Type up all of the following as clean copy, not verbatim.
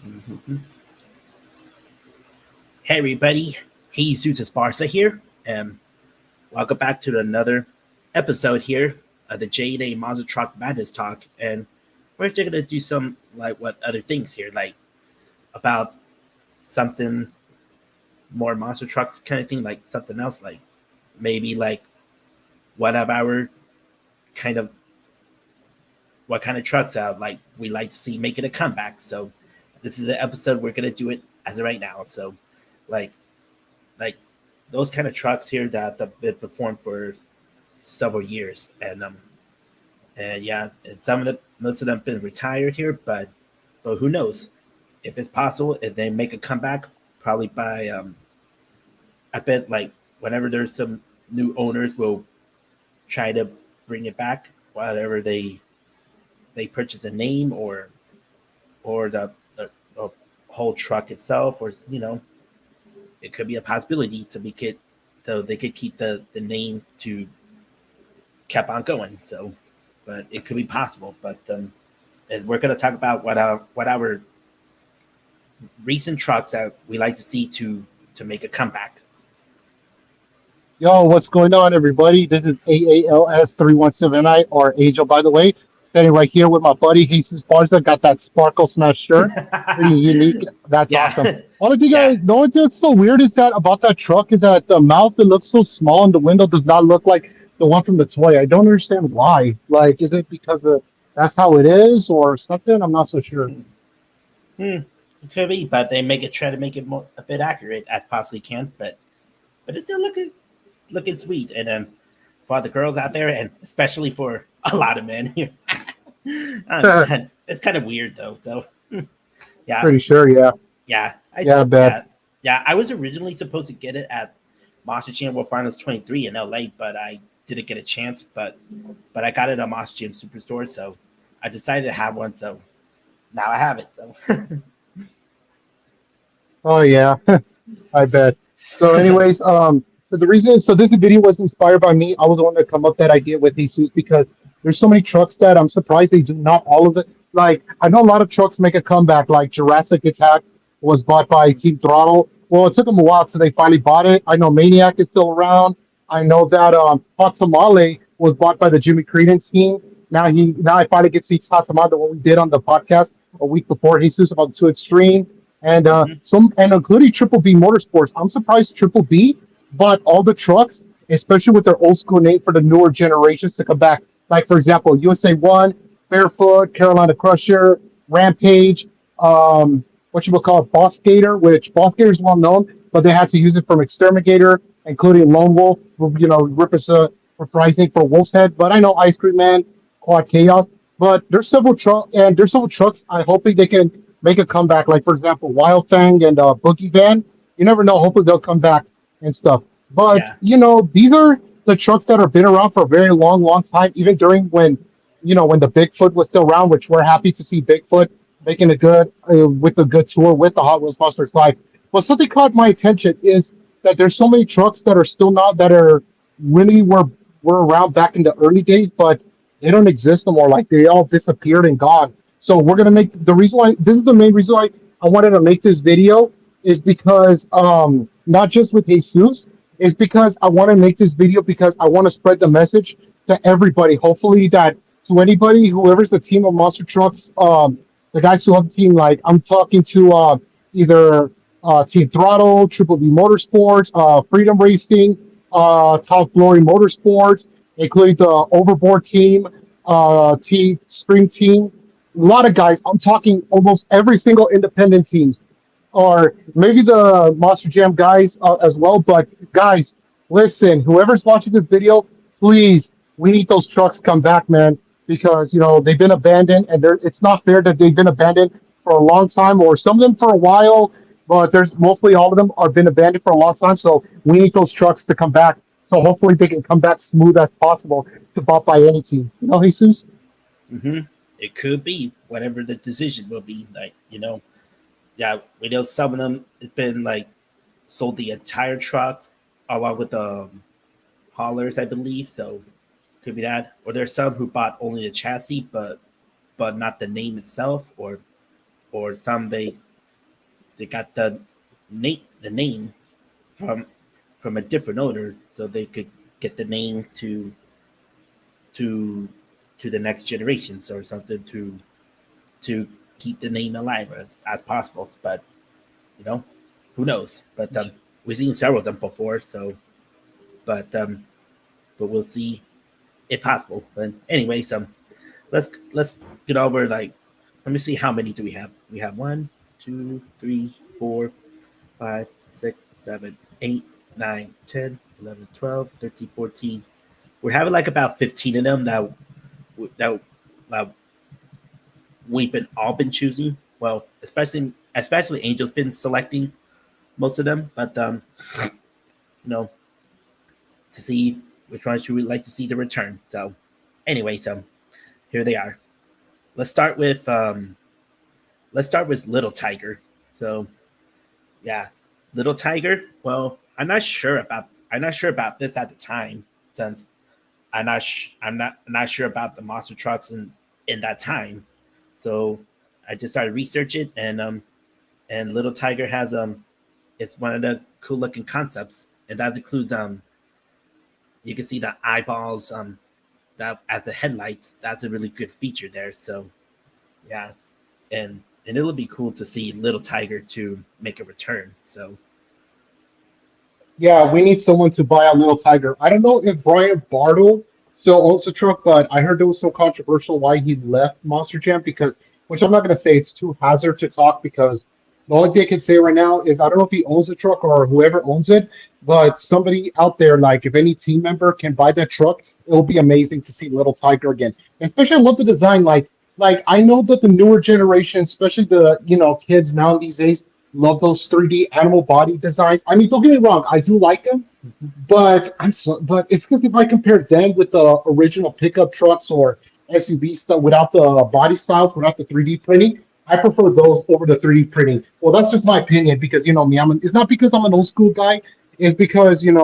Mhm. Hey everybody, Jesus Barca here, and welcome back to another episode here of the J&A Monster Truck Madness Talk. And we're just gonna do some like what other things here, like about something more monster trucks kind of thing, like something else, like maybe like what of our kind of what kind of trucks out like we like to see making a comeback. So this is the episode we're gonna do it as of right now. So like like those kind of trucks here that have been performed for several years, and yeah, and some of them, most of them, have been retired here, but who knows if it's possible if they make a comeback, probably by I bet like whenever there's some new owners will try to bring it back, whatever they purchase a name or the whole truck itself, or it could be a possibility. So we could so they could keep the name to kept on going. So, but it could be possible. But we're going to talk about what our recent trucks that we like to see to make a comeback. Yo, what's going on, everybody? This is AALS317I, or Angel, by the way. Standing right here with my buddy Jesus Barza. Got that Sparkle Smash shirt. Pretty unique. That's awesome. Yeah, yeah. The only thing that's so weird is that about that truck is that the mouth, it looks so small and the window does not look like the one from the toy. I don't understand why. Like, is it because that's how it is or something? I'm not so sure. Hmm. It could be, but they make it try to make it more a bit accurate as possibly can. But it's still looking sweet. And for the girls out there, and especially for a lot of men here, it's kind of weird though. So yeah, Pretty sure, yeah. yeah, Yeah, I bet. yeah. I was originally supposed to get it at Monster Jam World Finals 23 in LA, but I didn't get a chance. But I got it on Monster Jam Superstore, so I decided to have one. So now I have it. So Oh, yeah. I bet. So, anyways, so the reason is so this video was inspired by me. I was the one that come up that idea with Jesus because there's so many trucks that I'm surprised they do not all of it. Like I know a lot of trucks make a comeback. Like Jurassic Attack was bought by Team Throttle. Well, it took them a while till they finally bought it. I know Maniac is still around. I know that Hot Tamale was bought by the Jimmy Creedon team. Now I finally get to see Hot Tamale, what we did on the podcast a week before Jesus about Too Extreme and mhm. some and including Triple B Motorsports. I'm surprised Triple B bought all the trucks, especially with their old school name for the newer generations to come back. Like for example, USA One, Barefoot, Carolina Crusher, Rampage, what you would call it, Boss Gator, which Boss Gator is well known, but they had to use it from Exterminator, including Lone Wolf, rip us reprising for Wolf's Head. But I know Ice Cream Man, Quad Chaos. But there's several trucks. I'm hoping they can make a comeback. Like for example, Wild Fang and Boogie Van. You never know. Hopefully they'll come back and stuff. But Yeah, these are the trucks that have been around for a very long, long time. Even during when the Bigfoot was still around, which we're happy to see Bigfoot making a good with a good tour with the Hot Wheels Monsters Live. But something caught my attention is that there's so many trucks that are still not that are really were around back in the early days, but they don't exist no more. Like they all disappeared and gone. So we're gonna make the reason why this is the main reason why I wanted to make this video is because not just with Jesus, is because I want to make this video because I want to spread the message to everybody. Hopefully that to anybody, whoever's the team of monster trucks, the guys who have the team, like I'm talking to either Team Throttle, Triple B Motorsports, Freedom Racing, Top Glory Motorsports, including the Overboard team, Team Scream team. A lot of guys. I'm talking almost every single independent teams, or maybe the Monster Jam guys as well. But guys, listen, whoever's watching this video, please, we need those trucks to come back, man, because they've been abandoned, and it's not fair that they've been abandoned for a long time, or some of them for a while, but there's mostly all of them are been abandoned for a long time. So we need those trucks to come back. So hopefully they can come back smooth as possible to bought by any team. Jesus? hmm it could be whatever the decision will be. Like yeah, we know some of them. It's been like sold the entire trucks along with the haulers, I believe. So could be that, or there's some who bought only the chassis, but not the name itself, or some they got the name from a different owner, so they could get the name to to the next generations or something to keep the name alive as possible. But you know, who knows? But we've seen several of them before, so but but we'll see if possible. But anyways, let's get over like let me see how many do we have. We have 1, 2, 3, 4, 5, 6, 7, 8, 9, 10, 11, 12, 13, 14. We're having like about 15 of them that uh, we've been choosing. Well, especially Angel's been selecting most of them, but you know, to see which ones you would like to see the return. So, anyways, here they are. Let's start with Little Tiger. So, yeah, Little Tiger. Well, I'm not sure about this at the time since I'm not sure about the monster trucks in that time. So I just started researching and Little Tiger has it's one of the cool looking concepts and that includes you can see the eyeballs that as the headlights. That's a really good feature there. So yeah, and it'll be cool to see Little Tiger to make a return. So Yeah, we need someone to buy a little tiger. I don't know if Brian Bartle still owns the truck, but I heard there was so controversial why he left Monster Jam because, which I'm not going to say it's too hazard to talk because the only thing I can say right now is I don't know if he owns the truck or whoever owns it, but somebody out there, like if any team member can buy that truck, it'll be amazing to see Little Tiger again. Especially, I love the design. Like I know that the newer generation, especially the kids now these days, love those 3D animal body designs. I mean, don't get me wrong, I do like them, but it's because if I compare them with the original pickup trucks or SUV stuff without the body styles, without the 3D printing, I prefer those over the 3D printing. Well, that's just my opinion because you know me. It's not because I'm an old school guy. It's because in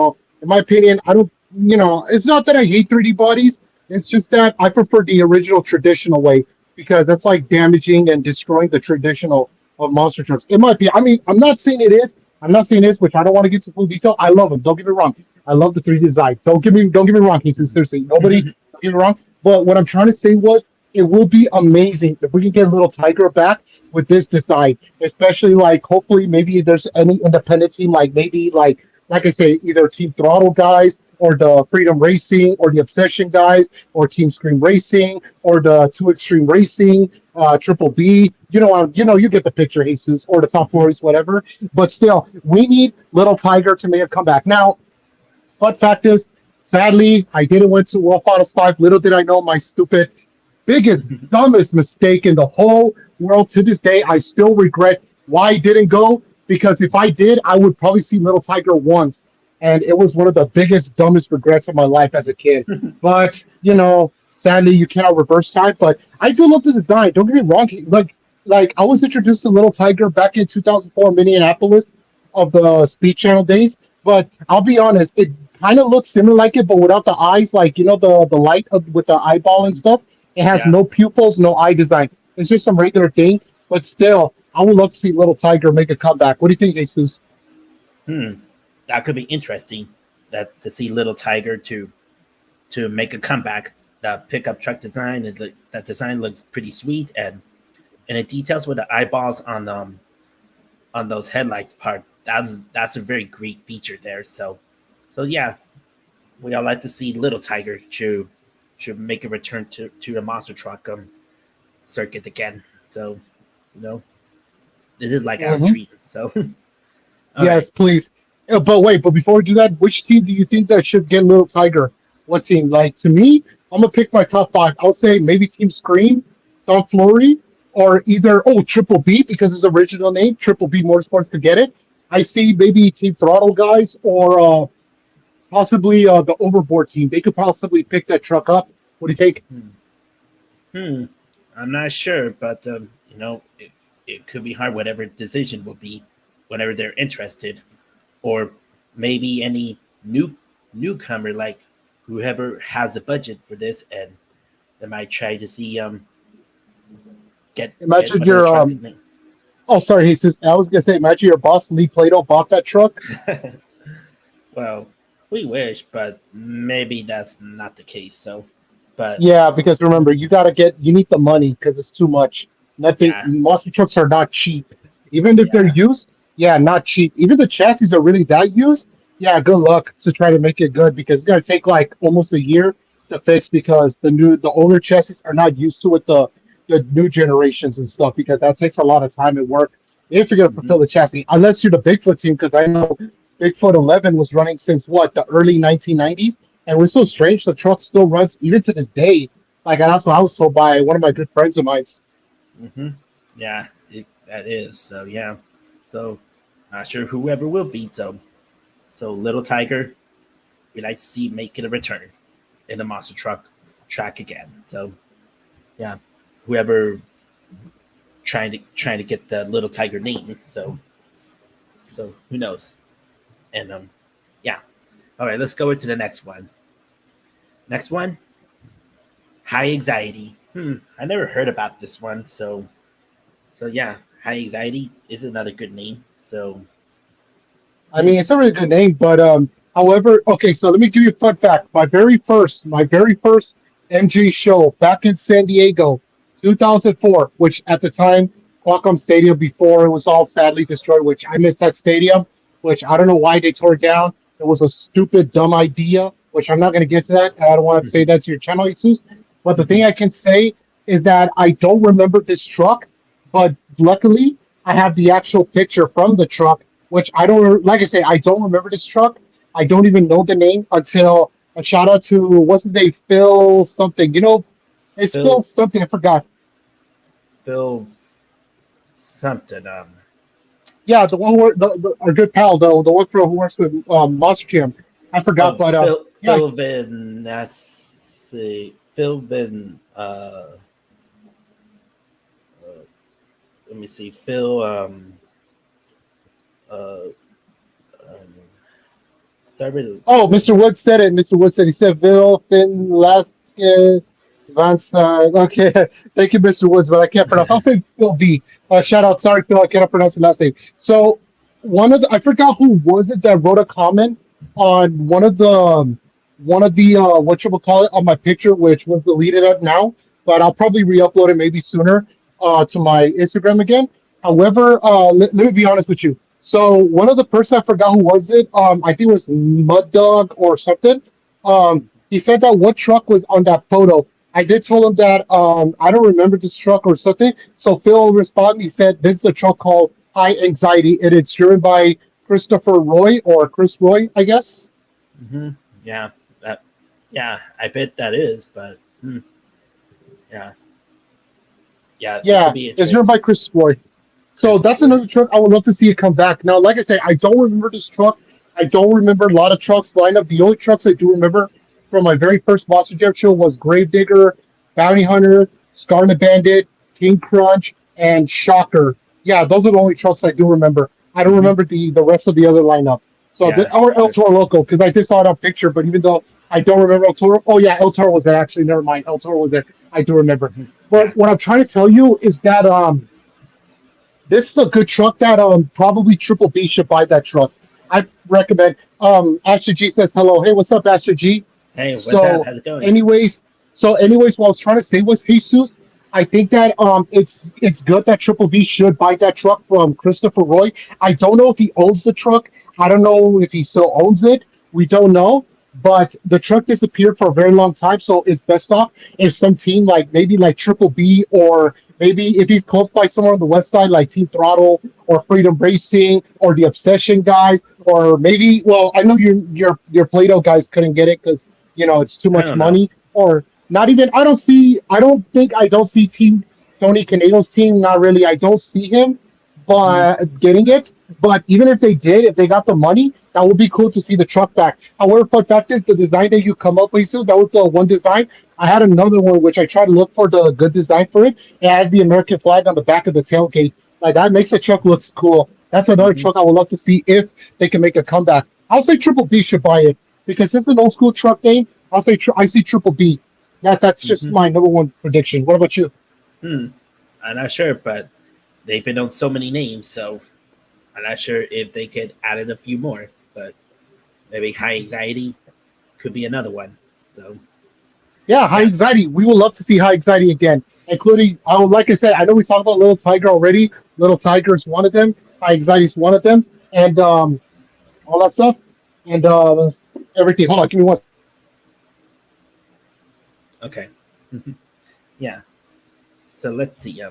my opinion, I don't. It's not that I hate 3D bodies. It's just that I prefer the original traditional way because that's like damaging and destroying the traditional of monster trucks. It might be. I mean, I'm not saying it is. I'm not saying this, which I don't want to get to full detail. I love them. Don't get me wrong. I love the 3D design. Don't get me wrong, Keith. Seriously, nobody don't get me wrong. But what I'm trying to say was it will be amazing if we can get a little tiger back with this design. Especially like hopefully maybe there's any independent team like maybe like I say, either Team Throttle guys or the Freedom Racing or the Obsession guys or Team Scream Racing or the Two Extreme Racing, Triple B. You get the picture, Jesus, or the Top Floors, whatever. But still, we need Little Tiger to make a comeback. Now, fun fact is, sadly, I didn't went to World Finals 5. Little did I know my stupid, biggest, dumbest mistake in the whole world to this day. I still regret why I didn't go because if I did, I would probably see Little Tiger once. And it was one of the biggest, dumbest regrets of my life as a kid. But, sadly, you cannot reverse time. But I do love the design. Don't get me wrong. Like I was introduced to Little Tiger back in 2004 Minneapolis of the Speed Channel days. But I'll be honest, it kind of looks similar like it, but without the eyes, like the light with the eyeball and stuff. It has yeah. no pupils, no eye design. It's just some regular thing. But still, I would love to see Little Tiger make a comeback. What do you think, Jesus? Hmm. That could be interesting. That to see Little Tiger to make a comeback. The pickup truck design and that design looks pretty sweet and the details with the eyeballs on those headlights part. That's a very great feature there. So yeah, we all like to see Little Tiger to make a return to the monster truck circuit again. So this is like our Hmm. treat. So all Yes, right. please. But wait, but before we do that, which team do you think that should get Little Tiger? What team? Like to me, I'm gonna pick my top five. I'll say maybe Team Scream, Tom Flory, or either Triple B because his original name, Triple B Motorsports, could get it. I see maybe Team Throttle guys or possibly the Overboard team. They could possibly pick that truck up. What do you think? Hmm. Hmm. I'm not sure, but it could be hard. Whatever decision will be, whenever they're interested, or maybe any newcomer like whoever has the budget for this, and they might try to see get Imagine one of the you're truck. Oh, sorry, he says. I was gonna say, imagine your boss Lee Plato bought that truck. Well, we wish, but maybe that's not the case. So, but Yeah, because remember, you need the money because it's too much. Nothing, yeah, monster trucks are not cheap. Even if they're yeah. used, yeah, not cheap. Even the chassis are really that used, yeah, good luck to try to make it good because it's gonna take like almost a year to fix because the older chassis are not used to it the new generations and stuff because that takes a lot of time and work if you're gonna Hmm. fulfill the chassis. Unless you're the Bigfoot team, because I know Bigfoot 11 was running since what the early 1990s, and we're so strange. The truck still runs even to this day. Like and that's what I was told by one of my good friends of mine. Hmm. Yeah, that is. So yeah, so not sure whoever will beat them. So Little Tiger, we like to see making a return in the monster truck track again. So yeah, whoever trying to get the Little Tiger name. So who knows? And yeah. All right, let's go into the next one. Next one, high anxiety. I never heard about this one. So yeah, high anxiety is another good name. So I hmm, mean, it's a really good name, but however, okay. So let me give you a fun fact. My very first MG show back in San Diego, 2004, which at the time Qualcomm Stadium before it was all sadly destroyed. Which I missed that stadium. Which I don't know why they tore it down. It was a stupid, dumb idea. Which I'm not going to get to that. I don't want to say that to your channel, Jesus. But the thing I can say is that I don't remember this truck, but luckily I have the actual picture from the truck which I don't like. I say I don't remember this truck. I don't even know the name until a shout out to what's his name, Phil something. It's Phil Phil something. I forgot. Phil something. Yeah, the one where our good pal though, the one for who works with Monster Jam. I forgot, Oh, but yeah, Phil Vin. That's see, Phil Vin. Let me see. Phil. Uh, um, start with oh, Mr. Wood said it. Mr. Wood said he said Bill Finlasquez Vance. Okay, thank you, Mr. Woods, but I can't pronounce. I'll say Phil V. Shout out, sorry, Phil, I cannot pronounce the last name. So I forgot who was it that wrote a comment on one of the what you will call it on my picture, which was deleted up now, but I'll probably re-upload it maybe sooner to my Instagram again. However, let me be honest with you. So one of the person I forgot who was it. I think it was Mud Dog or something. He said that what truck was on that photo. I did tell him that I don't remember this truck or something. So Phil responded. He said this is a truck called High Anxiety, and it's driven by Christopher Roy or Chris Roy, I guess. hmm yeah, that yeah, I bet that is, but yeah, yeah, it could Yeah, be it's driven by interesting. Chris Roy. So Chris that's Roy. another truck I would love to see it come back. Now, like I say, I don't remember this truck. I don't remember a lot of trucks lineup. The only trucks I do remember from my very first Monster Jam show was Gravedigger, Bounty Hunter, Scarlet Bandit, King Crunch, and Shocker. Yeah, those are the only trucks I do remember. I don't Hmm. remember the rest of the other lineup. So Yeah, or El Toro Loco because I just saw it on picture. But even though I don't remember El Toro, oh yeah, El Toro was there actually. Never mind, El Toro was there. I do remember. But yeah. what I'm trying to tell you is that this is a good truck that probably Triple B should buy that truck. I recommend. Asher G says hello. Hey, what's up, Asher G? Hey, what's up? So, How's it going? anyways, what I was trying to say was Jesus. I think that it's good that Triple B should buy that truck from Christopher Roy. I don't know if he owns the truck. I don't know if he still owns it. We don't know. But the truck disappeared for a very long time, so it's best off if some team like maybe like Triple B or maybe if he's close by somewhere on the west side, like Team Throttle or Freedom Racing or the Obsession guys, or maybe well, I know your Plato guys couldn't get it because it's too I much don't know. money, or not even. I don't see Team Tony Canedo's team. Not really. I don't see him, Hmm. but getting it. But even if they did, if they got the money, that would be cool to see the truck back. However, fun fact is the design that you come up with, Sus, that was the one design. I had another one which I tried to look for the good design for it. It has the American flag on the back of the tailgate. Like that makes the truck looks cool. That's another Hmm. truck I would love to see if they can make a comeback. I'll say Triple B should buy it because it's an old school truck game. I see Triple B. That's just Hmm. my number one prediction. What about you? Hmm. I'm not sure, but they've been on so many names, so I'm not sure if they could add in a few more, but maybe high anxiety could be another one. So Yeah, high yeah, anxiety. We would love to see high anxiety again, including. I would like I said. I know we talked about Little Tiger already. Little Tiger is one of them. High anxiety is one of them, and all that stuff, and everything. Hold on, give me one. okay, yeah. So let's see.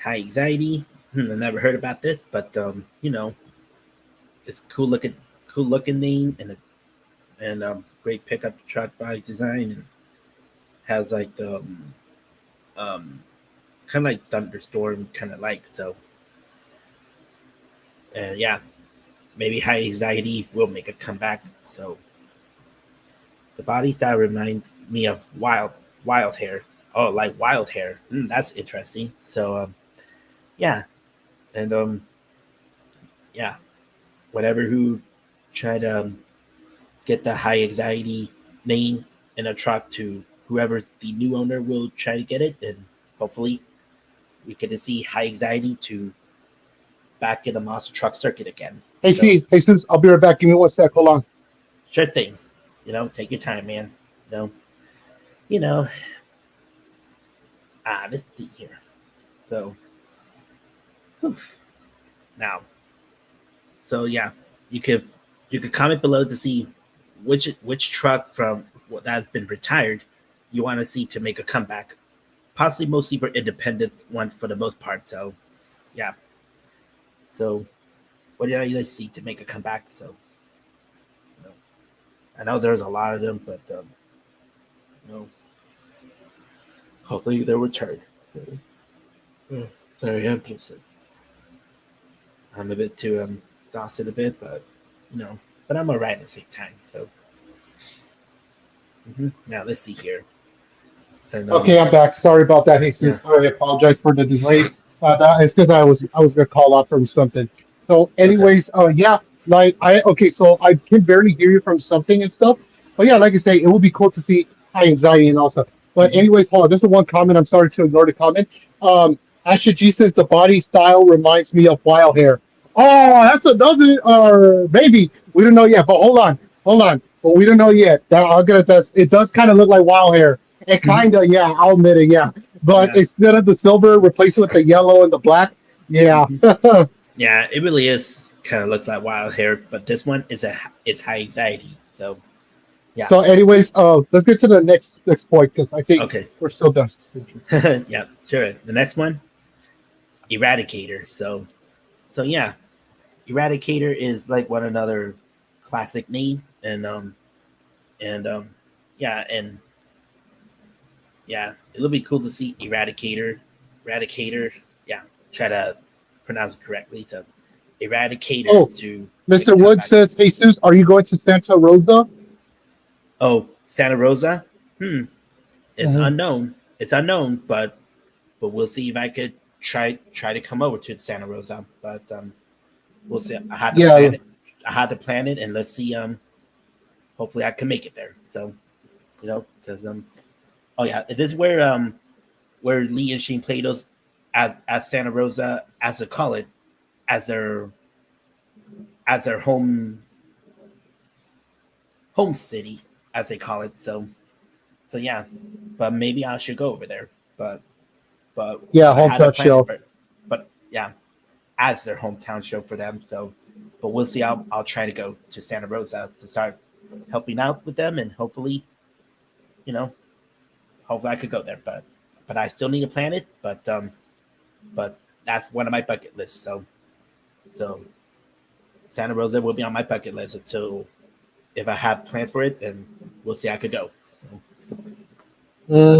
High anxiety. I never heard about this, but it's cool looking name, and great pickup truck body design, and has like the um, kind of like thunderstorm kind of like so. And yeah, maybe high anxiety will make a comeback. So the body style reminds me of wild hair. Oh, like wild hair. That's interesting. So yeah, and yeah, whatever who tried to get the high anxiety name in a truck to whoever the new owner will try to get it, and hopefully we get to see high anxiety to back in the monster truck circuit again. Hey, So Steve. Hey, Sus. I'll be right back. Give me one sec. Hold on. sure thing, take your time, man. You know, you know. Let's see here. So whew, now, so yeah, you could you could comment below to see which truck from what that's been retired you want to see to make a comeback. Possibly mostly for independent ones for the most part. So yeah. So what do you guys see to make a comeback? So you know, I know there's a lot of them, but you know, hopefully they'll return. Sorry, I'm a bit too exhausted a bit, but but I'm alright at the same time. So now let's see here, and Okay, I'm back. Sorry about that, yeah, Jesus. I apologize for the delay. It's because I was gonna call out from something. So, okay, anyways, yeah, like I okay, so I can barely hear you from something and stuff. But yeah, like I say, it would be cool to see high anxiety and also. But hmm anyways, hold on. This is one comment. I'm sorry to ignore the comment. Asha G says the body style reminds me of wild hair. Oh, that's another maybe we don't know yet. But hold on. But we don't know yet. That I'm gonna test. It does kind of look like wild hair. It hmm kind of, yeah, I'll admit it, yeah. But yeah, instead of the silver, replace it with the yellow and the black. Yeah. hmm yeah, it really is kind of looks like wild hair, but this one is it's high anxiety. So yeah, So, anyways, let's get to the next point because I think okay, we're still done. yeah, sure. The next one, Eradicator. So yeah, Eradicator is like one another classic name, and yeah, and yeah, it'll be cool to see Eradicator. Yeah, try to pronounce it correctly. So Eradicator Oh, to make a Mr. Wood comeback. says, Jesus, are you going to Santa Rosa? Oh, Santa Rosa. It's Mhm. unknown. It's unknown, but we'll see if I could try to come over to Santa Rosa. But we'll see. I had to Yeah, plan it. I had to plan it, and let's see. Hopefully I can make it there. So because oh yeah, this is where Lee and Sheen played those as Santa Rosa, as they call it, as their home city, as they call it. So yeah, but maybe I should go over there. But but yeah, but I had to hometown plan it. show. But yeah, as their hometown show for them. So, but we'll see. I'll try to go to Santa Rosa to start helping out with them, and you know, hopefully I could go there. But I still need to plan it. But that's one of my bucket lists. So Santa Rosa will be on my bucket list until if I have plans for it, and we'll see. I could go. So,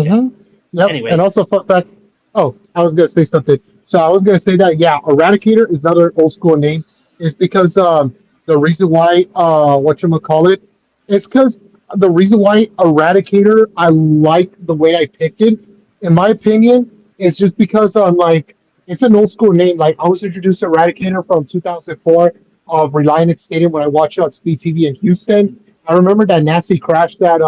okay. hmm Yep. And Anyways, also, fun fact. Oh, I was gonna say something. So I was gonna say that yeah, Eradicator is another old school name. Is because the reason why what you call it, it's because the reason why Eradicator I like the way I picked it. In my opinion, is just because like it's an old school name. Like I was introduced to Eradicator from 2004 of Reliance Stadium when I watched it on Speed TV in Houston. I remember that nasty crash that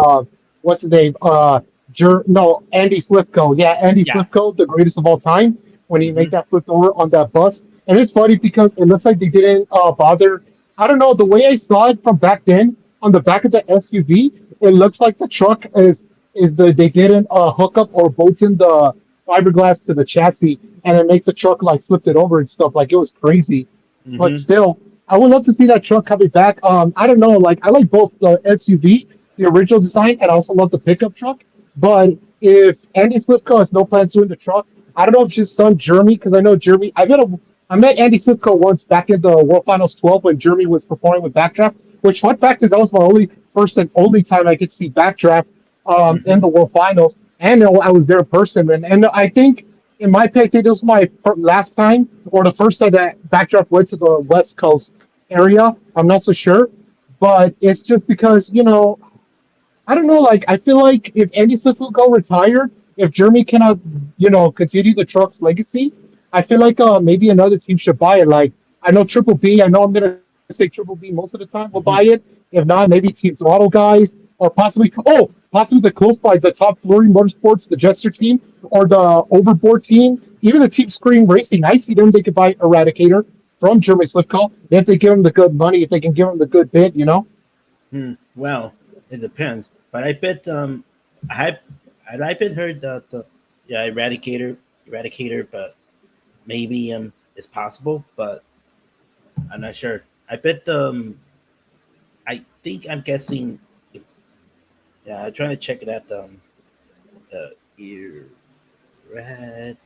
what's the name? No, Andy Slifko. Yeah, Andy yeah. Slifko, the greatest of all time. when he made Hmm. that flip over on that bus. And it's funny because it looks like they didn't bother. I don't know the way I saw it from back then on the back of the SUV. It looks like the truck is they didn't hook up or bolt in the fiberglass to the chassis, and it makes the truck like flipped it over and stuff. Like it was crazy. But Hmm. still, I would love to see that truck coming back. I don't know, like I like both the SUV, the original design, and I also love the pickup truck. But if Andy Slipko has no plans doing the truck, I don't know if his son Jeremy, because I know Jeremy. I met Andy Slipko once back in the World Finals 12 when Jeremy was performing with Backdraft. Which fun fact is that was my only first and only time I could see Backdraft in Hmm. the World Finals, and I was there in person. And I think in my pick, this was my last time or the first time that Backdraft went to the West Coast area. I'm not so sure, but it's just because I don't know. Like I feel like if Andy Swift will go retired, if Jeremy cannot continue the truck's legacy, I feel like maybe another team should buy it. Like I know Triple B. I know I'm gonna say Triple B most of the time will buy it. Hmm. If not, maybe Team Throttle guys or possibly the close by the Top Flurry Motorsports, the Jester team, or the Overboard team, even the Team Scream Racing. I see them. They could buy Eradicator from Jeremy Slipko if they give him the good money, if they can give him the good bid. Hmm. Well, it depends, but I bet I I bet heard that the yeah Eradicator, but maybe it's possible, but I'm not sure. I bet I think I'm guessing. Yeah, I'm trying to check it out. Uh, Eradicator.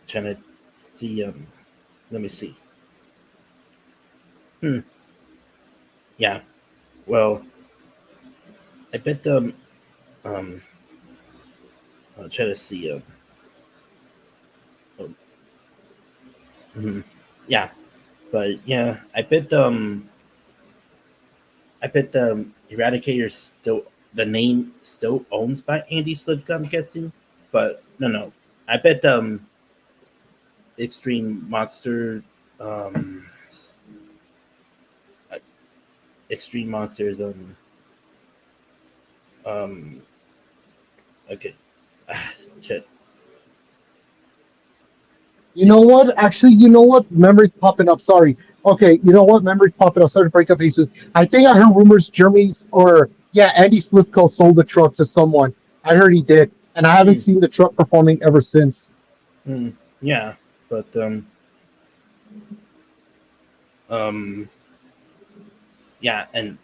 Trying to see. Let me see. Hmm. Yeah. Well, I bet um. I'll try to see. Oh, mhm. Yeah, but yeah, I bet the Eradicator still the name still owns by Andy Slivka, I'm guessing. But no. I bet Extreme Monster um uh, Extreme Monsters um okay. Shit. You know It's what? Actually, you know what? Memories popping up. Sorry. Okay, you know what? Memories popping up. Sorry to break up pieces. I think I heard rumors Jeremy's or yeah, Andy Slivko sold the truck to someone. I heard he did, and I haven't mm, seen the truck performing ever since. yeah, but um yeah, and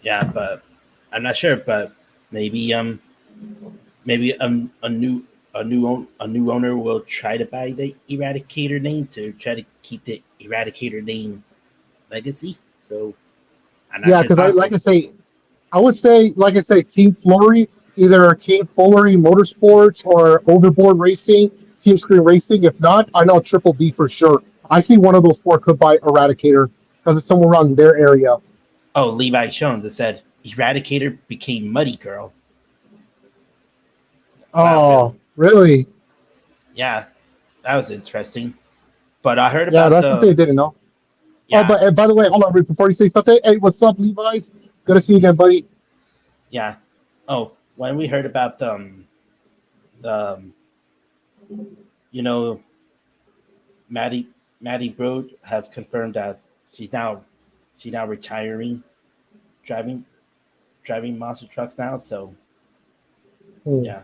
yeah, but I'm not sure, but maybe maybe a new owner will try to buy the Eradicator name to try to keep the Eradicator name legacy. So I'm not Yeah, sure it's because I like possible. I say, I would say like I say, Team Flory, either Team Flory Motorsports or Overboard Racing, Team Screen Racing. If not, I know Triple B for sure. I see one of those four could buy Eradicator because it's somewhere around their area. Oh, Levi Jones. It said Eradicator became Muddy Girl. Wow, really? Oh, really? Yeah, that was interesting. But I heard Yeah, about that's something I the didn't know. Oh, yeah but and by the way, hold on, before you say something, hey, what's up, Levi's? Good to see you again, buddy. yeah. Oh, when we heard about the you know Maddie Maddie Broad has confirmed that she's now retiring driving monster trucks now. So Hmm. yeah,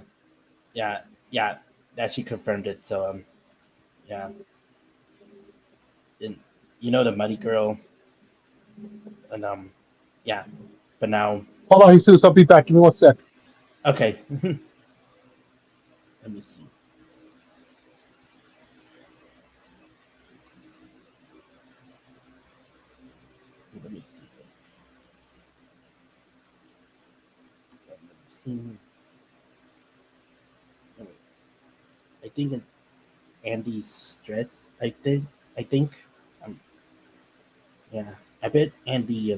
yeah, yeah. That she confirmed it. So yeah, and the Muddy Girl, and yeah. But now, Hold on, Jesus, I'll be back. Give me one sec. okay. Let me see. Let me see. Let me see. I think Andy's stress. I think. Um, yeah. I bet Andy.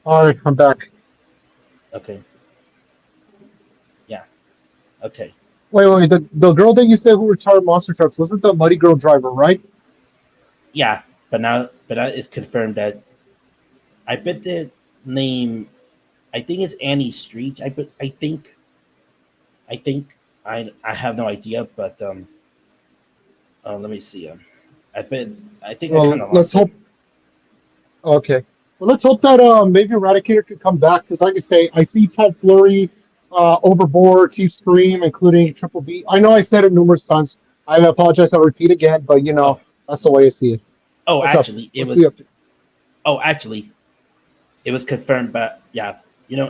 All right, I'm back. Okay. Yeah. Okay. Wait. The girl that you said who retired monster trucks wasn't the Muddy Girl driver, right? Yeah. But now it's confirmed that I bet the name. I think it's Annie Street. I think I have no idea, but let me see. I bet I think I kind Well, of let's lost it. hope. Okay. Well, let's hope that maybe Eradicator could come back because, like I say, I see Ted Flurry, Overboard, Chief Scream, including Triple B. I know I said it numerous times. I apologize. I'll repeat again, but Oh, that's the way I see it. oh, What's up? actually, it What's was. the update? Oh, actually, it was confirmed. But yeah,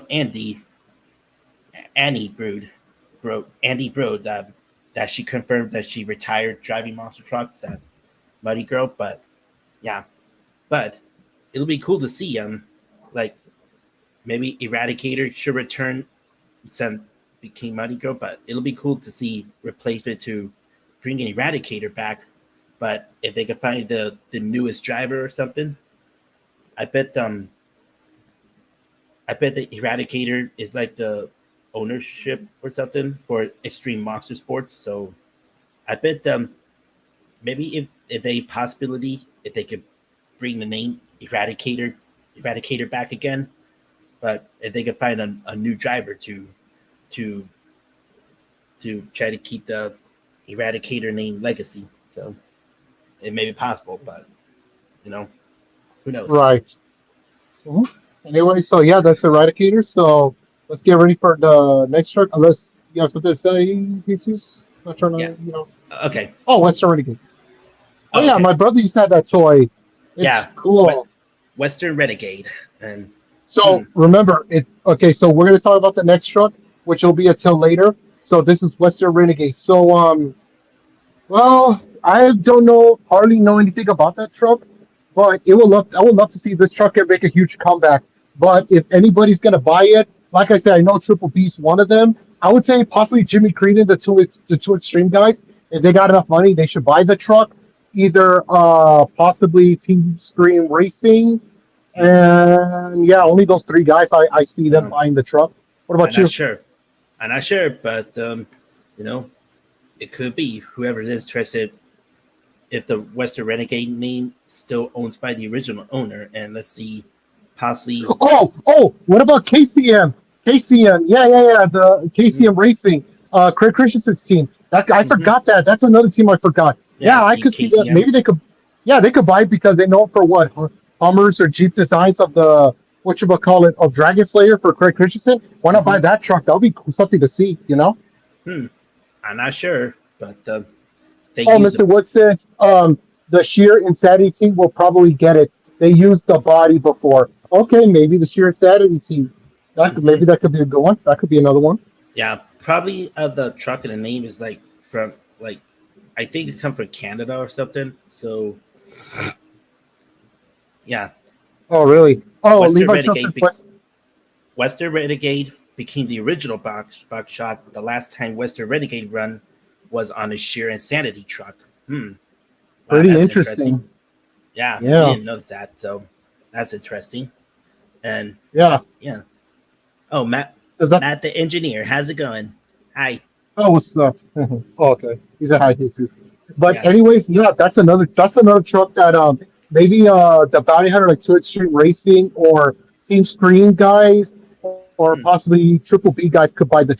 Annie Andy Brood that she confirmed that she retired driving monster trucks at Muddy Girl. But yeah, but it'll be cool to see like maybe Eradicator should return since became Muddy Girl. But it'll be cool to see replacement to bring an Eradicator back. But if they can find the newest driver or something, I bet I bet the Eradicator is like the ownership or something for Extreme Monster Sports. So I bet maybe if a possibility if they could bring the name Eradicator back again, but if they could find a new driver to try to keep the Eradicator name legacy. So it may be possible, but you know who knows. Right. Mhm. Anyway, so yeah, that's Eradicator. So let's get ready for the next truck. Unless you have something to say, Jesus. Not trying Yeah. to. Okay. Oh, Western Renegade. Oh Oh, yeah, okay. my brother used to have that toy. It's Yeah. cool. Western Renegade and hmm, So remember it. Okay, so we're gonna talk about the next truck, which will be until later. So this is Western Renegade. So well, I don't know hardly know anything about that truck, but it will love. I would love to see this truck can make a huge comeback. But if anybody's gonna buy it, like I said, I know Triple B's one of them. I would say possibly Jimmy Creedon, the two extreme guys. If they got enough money, they should buy the truck. Either possibly Team Scream Racing, and yeah, only those three guys I see them oh, buying the truck. What I'm about not you? sure. I'm not sure, but you know, it could be whoever it is interested. If the Western Renegade name still owned by the original owner, and let's see, possibly. Oh, what about KCM? KCM, yeah. The Mm, KCM Racing, Craig Christensen's team. That I mm-hmm, forgot that. That's another team I forgot. yeah, Yeah, I Team could see that. KCM. Maybe they could. Yeah, they could buy it because they know it for what Hummers or Jeep designs of the what you would call it of Dragon Slayer for Craig Christensen. Why not buy Mm-hmm. that truck? That would be cool, something to see. Hmm, I'm not sure, but they Oh, use the. Mr. Wood says the Sheer Insanity team will probably get it. They used the body before. Okay, maybe the Sheer Insanity team. Mm-hmm, Maybe that could be a good one. That could be another one. yeah, probably the truck and the name is like from like I think it come from Canada or something. So yeah, Oh, really? Oh, Western Levi Strauss says Renegade Western Renegade became the original box shot the last time Western Renegade run was on a sheer insanity truck. Hmm. Wow, pretty that's interesting. interesting. Yeah, we Yeah, didn't know that, so that's interesting. And yeah. yeah. Oh, Does that? Matt the engineer, how's it going? Hi. Oh, what's up? Oh, okay. He's a high pieces. But Yeah. anyways, yeah, that's another truck that maybe the bounty hunter like Two Extreme Racing or Team Screen guys or Hmm. possibly Triple B guys could buy the truck.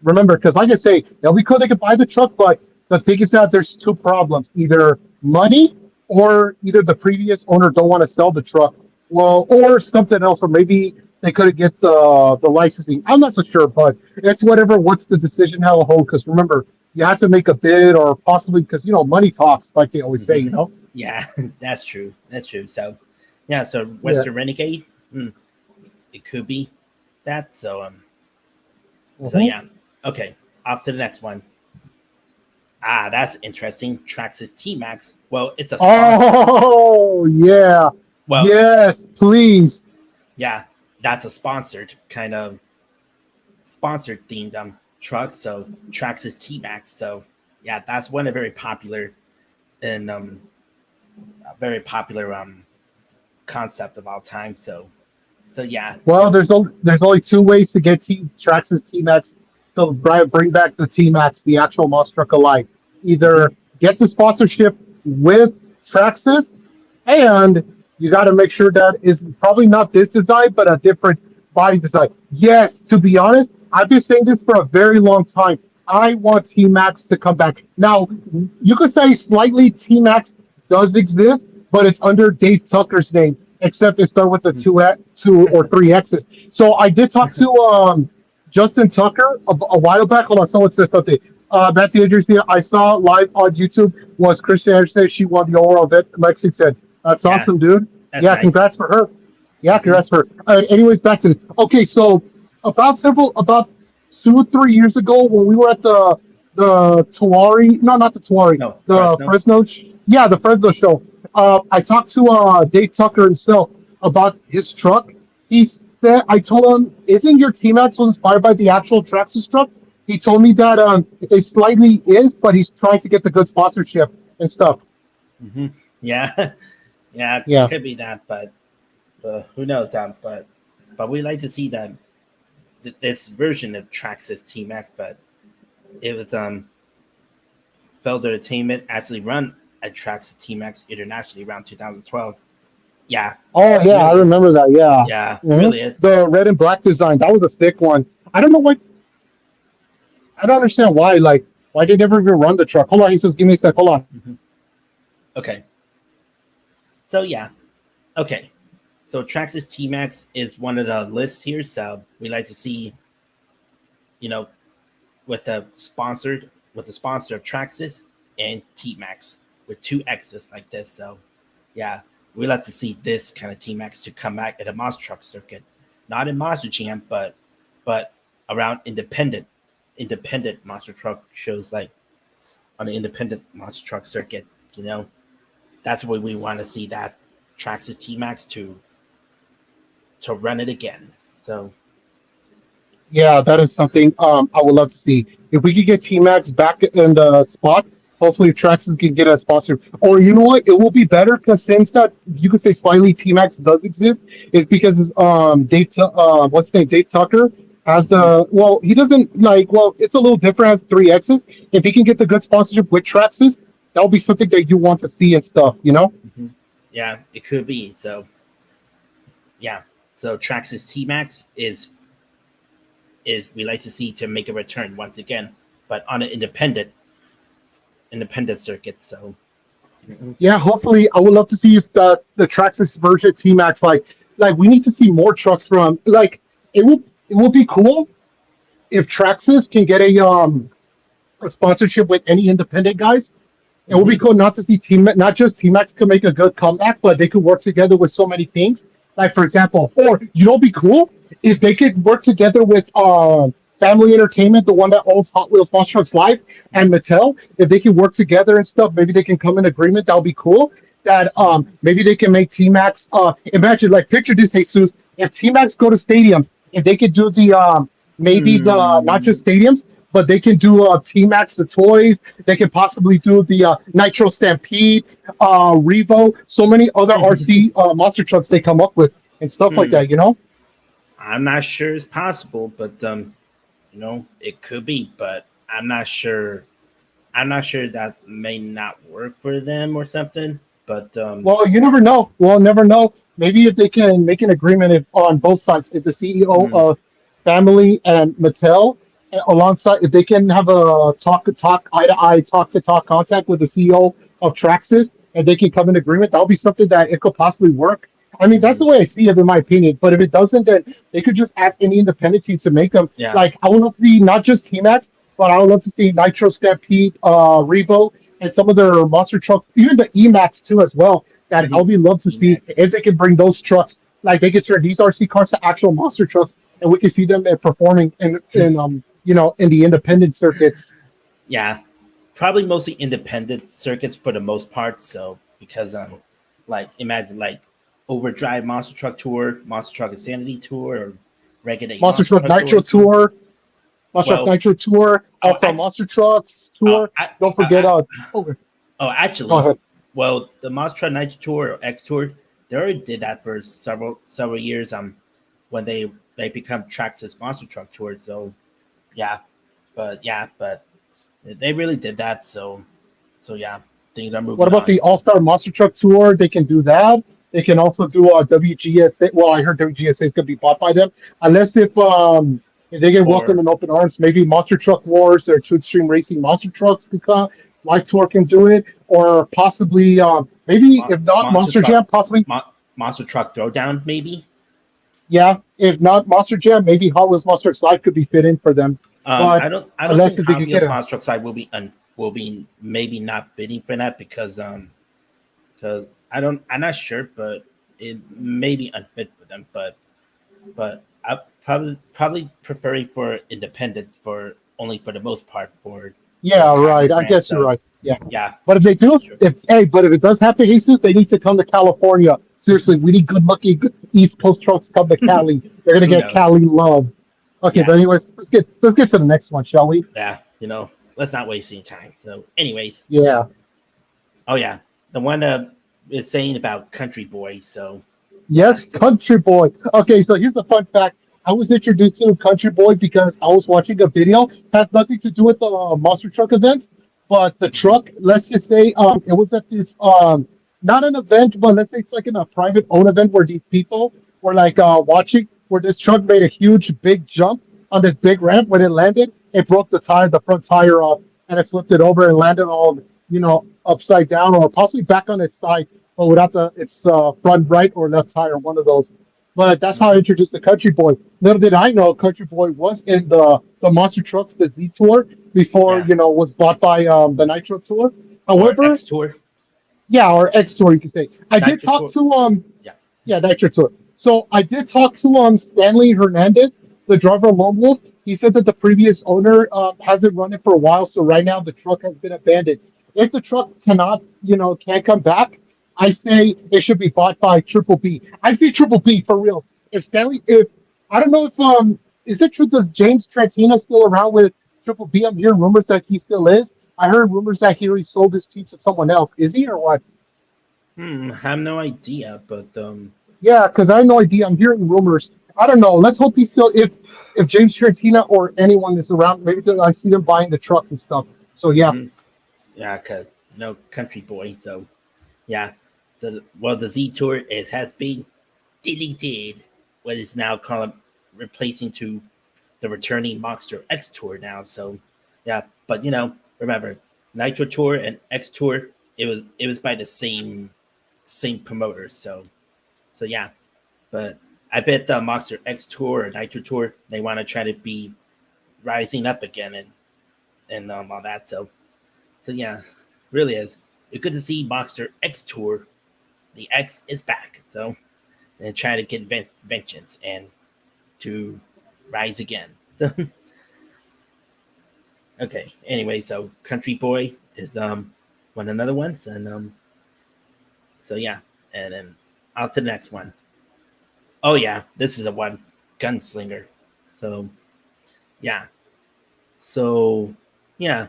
Remember, because like I say, it'll be cool they could buy the truck, but the thing is that there's two problems: either money or either the previous owner don't want to sell the truck. Well, or something else, or maybe they couldn't get the licensing. I'm not so sure, but it's whatever. What's the decision how to hold? Because remember, you have to make a bid, or possibly because money talks, like they always say. Mm-hmm. Yeah, that's true. That's true. So yeah, so Yeah. Western Renegade, hmm, it could be that. So Hmm. yeah. Okay. Off to the next one. Ah, that's interesting. Traxxas T Max. Well, it's a sponsor. Oh yeah, Well, yes, please. yeah, that's a sponsored kind of sponsored themed truck. So Traxxas T Max. So yeah, that's one of very popular and a very popular concept of all time. So yeah. Well, So there's only two ways to get Traxxas T Max to bring back the T Max, the actual monster truck alike. mhm. Either get the sponsorship with Traxxas, and you got to make sure that is probably not this design, but a different body design. Yes, to be honest, I've been saying this for a very long time. I want T Max to come back. Now, you could say slightly T Max does exist, but it's under Dave Tucker's name, except it starts with the two or three X's. So I did talk to Justin Tucker a while back. Hold on, someone said something. Matthew Idrisi, I saw live on YouTube was Christian Anderson. She won the overall event. Lexington. That's Yeah, awesome, dude. that's Yeah, nice. congrats for her. Yeah, Hmm. congrats for her. Anyways, back to this. Okay, so about 2 or 3 years ago when we were at the Tuari, no, not the Tuari, No, the Fresno. Fresno, yeah, the Fresno show. I talked to Dave Tucker himself about his truck. He said, I told him, isn't your Team Axle inspired by the actual Traxxas truck? He told me that it slightly is, but he's trying to get the good sponsorship and stuff. Hmm. Yeah, yeah, it Yeah. could be that, but who knows? But we like to see that this version of Traxxas T Max, but it was Felder Entertainment actually run a Traxxas T Max internationally around 2012. Yeah, Oh yeah, I really, remember that. Yeah. yeah, Mhm. really is. The red and black design. That was a sick one. I don't know what. I don't understand why. Like, why they never even run the truck? Hold on. He says, "Give me a sec. Hold on." Hmm. Okay, so yeah, okay. So Traxxas T Max is one of the lists here. So we like to see, you know, with the sponsor of Traxxas and T Max with two X's like this. So yeah, we like to see this kind of T Max to come back at a monster truck circuit, not in Monster Jam, but around independent monster truck shows like on the independent monster truck circuit. You know, that's where we want to see that Traxxas T Max to run it again. So Yeah, that is something I would love to see. If we could get T Max back in the spot, hopefully Traxxas can get a sponsor. Or you know what? It will be better because since that you could say slightly T Max does exist, is because what's his name? Dave Tucker has mhm, the well, he doesn't like it's a little different as three X's. If he can get the good sponsorship with Traxxas, that'll be something that you want to see and stuff, you know? mhm. Yeah, it could be. So yeah, so Traxxas T Max is we like to see to make a return once again, but on an independent circuit. So mhm, Yeah, hopefully, I would love to see if the Traxxas version T Max like we need to see more trucks from like it will be cool if Traxxas can get a sponsorship with any independent guys. It would be mhm, cool not to see team not just T Max could make a good comeback, but they could work together with so many things. Like for example, or you know, it'd be cool if they could work together with Family Entertainment, the one that owns Hot Wheels Monster Trucks Live, and Mattel. If they can work together and stuff, maybe they can come in agreement. That would be cool. That mhm, maybe they can make T Max. Imagine like picture this, Jesus. If T Max go to stadiums, if they could do the maybe the not mm, just stadiums, but they can do T Max the toys. They can possibly do the Nitro Stampede, Revo, so many other RC monster trucks they come up with and stuff like hmm. that. You know? I'm not sure it's possible, but it could be, but I'm not sure that may not work for them or something. But Well, you never know. We'll never know. Maybe if they can make an agreement on both sides, if the CEO mm, of Family and Mattel, alongside, if they can have a talk eye to eye, talk to talk contact with the CEO of Traxxas, and they can come in agreement, that'll be something that it could possibly work. I mean, that's mhm, the way I see it, in my opinion. But if it doesn't, then they could just ask any independent team to make them. yeah, Like, I would love to see not just T Max, but I would love to see Nitro Stampede, Revo, and some of their monster trucks, even the Emax too, as well. That mhm, I'll be love to see if Emacs. they can bring those trucks, like they could turn these RC cars to actual monster trucks, and we can see them performing in in the independent circuits. Yeah, probably mostly independent circuits for the most part. So because like imagine like Overdrive Monster Truck Tour, Monster Truck Insanity Tour, or Regulate Monster Monster Truck Truck Nitro Tours. Tour, Monster Truck Well, Nitro Tour, oh, All-Star Monster Trucks oh, Tour. Don't forget, okay, go actually, ahead. well, the Monster Truck Nitro Tour or X Tour, they already did that for several years. When they become Traxxas Monster Truck Tour. So yeah, but they really did that. So yeah, things are What moving about on. the So All-Star Monster Truck Tour? They can do that. It can also do WGSA. Well, I heard WGSA is going to be bought by them, unless if they get welcomed or in open arms, maybe Monster Truck Wars or Two Extreme Racing Monster Trucks could come. Light Tour can do it, or possibly maybe if not monster Monster truck, Jam, possibly monster truck throwdown, maybe. yeah. If not Monster Jam, maybe Hot Wheels Monster Slide could be fit in for them. But I don't unless think if they Hot could get Wheels a Monster Truck Side will be maybe not fitting for that because I'm not sure, but it may be unfit for them. But I probably preferring for independence for only for the most part for yeah, Chinese right. I brands. guess you're So right. Yeah. yeah, But if they do, sure. but if it does happen, Jesus, they need to come to California. Seriously, we need good-looking East Coast trucks come to Cali. They're gonna Who get knows? Cali love. Okay, but Yeah, anyways, let's get to the next one, shall we? yeah. Let's not waste any time. So, anyways, Yeah. oh yeah, the one is saying about Country Boy. So yeah, Yes, Country Boy. Okay, so here's a fun fact. I was introduced to Country Boy because I was watching a video. Has nothing to do with the monster truck events, but the truck. Let's just say, it was at this not an event, but let's say it's like in a private owned event where these people were like watching, where this truck made a huge big jump on this big ramp. When it landed, it broke the front tire off, and it flipped it over and landed all upside down or possibly back on its side but without its front right or left tire, one of those. But that's how I introduced the Country Boy. Little did I know, Country Boy was in the Monster Trucks, the Z Tour, before yeah, was bought by the Nitro Tour. or However, X Tour, yeah, or X Tour, you can say. I did Nitro talk Tour. to Yeah, yeah, Nitro Tour. So I did talk to Stanley Hernandez, the driver of Lone Wolf. He said that the previous owner hasn't run it for a while, so right now the truck has been abandoned. If the truck can't come back, I say it should be bought by Triple B. I say Triple B for real. If I don't know if is it true? Does James Trantina still around with Triple B? I'm hearing rumors that he still is. I heard rumors that he already sold his team to someone else. Is he or what? I have no idea, but Yeah, because I have no idea. I'm hearing rumors. I don't know. Let's hope he's still if James Trantina or anyone is around. Maybe I see them buying the truck and stuff. So yeah, mhm, yeah, because Country Boy. So yeah, so well, the Z Tour has been deleted. What is now called replacing to the returning Monster X Tour now. So yeah, but remember Nitro Tour and X Tour. It was by the same promoter. So yeah, but I bet the Monster X Tour or Nitro Tour they want to try to be rising up again and all that. So yeah, really is. It's good to see Monster X Tour. The X is back. So and try to get vengeance and to rise again. Okay. Anyway, so Country Boy is one another ones and so yeah, and then on to the next one. Oh yeah, this is a one Gunslinger. So yeah, so yeah,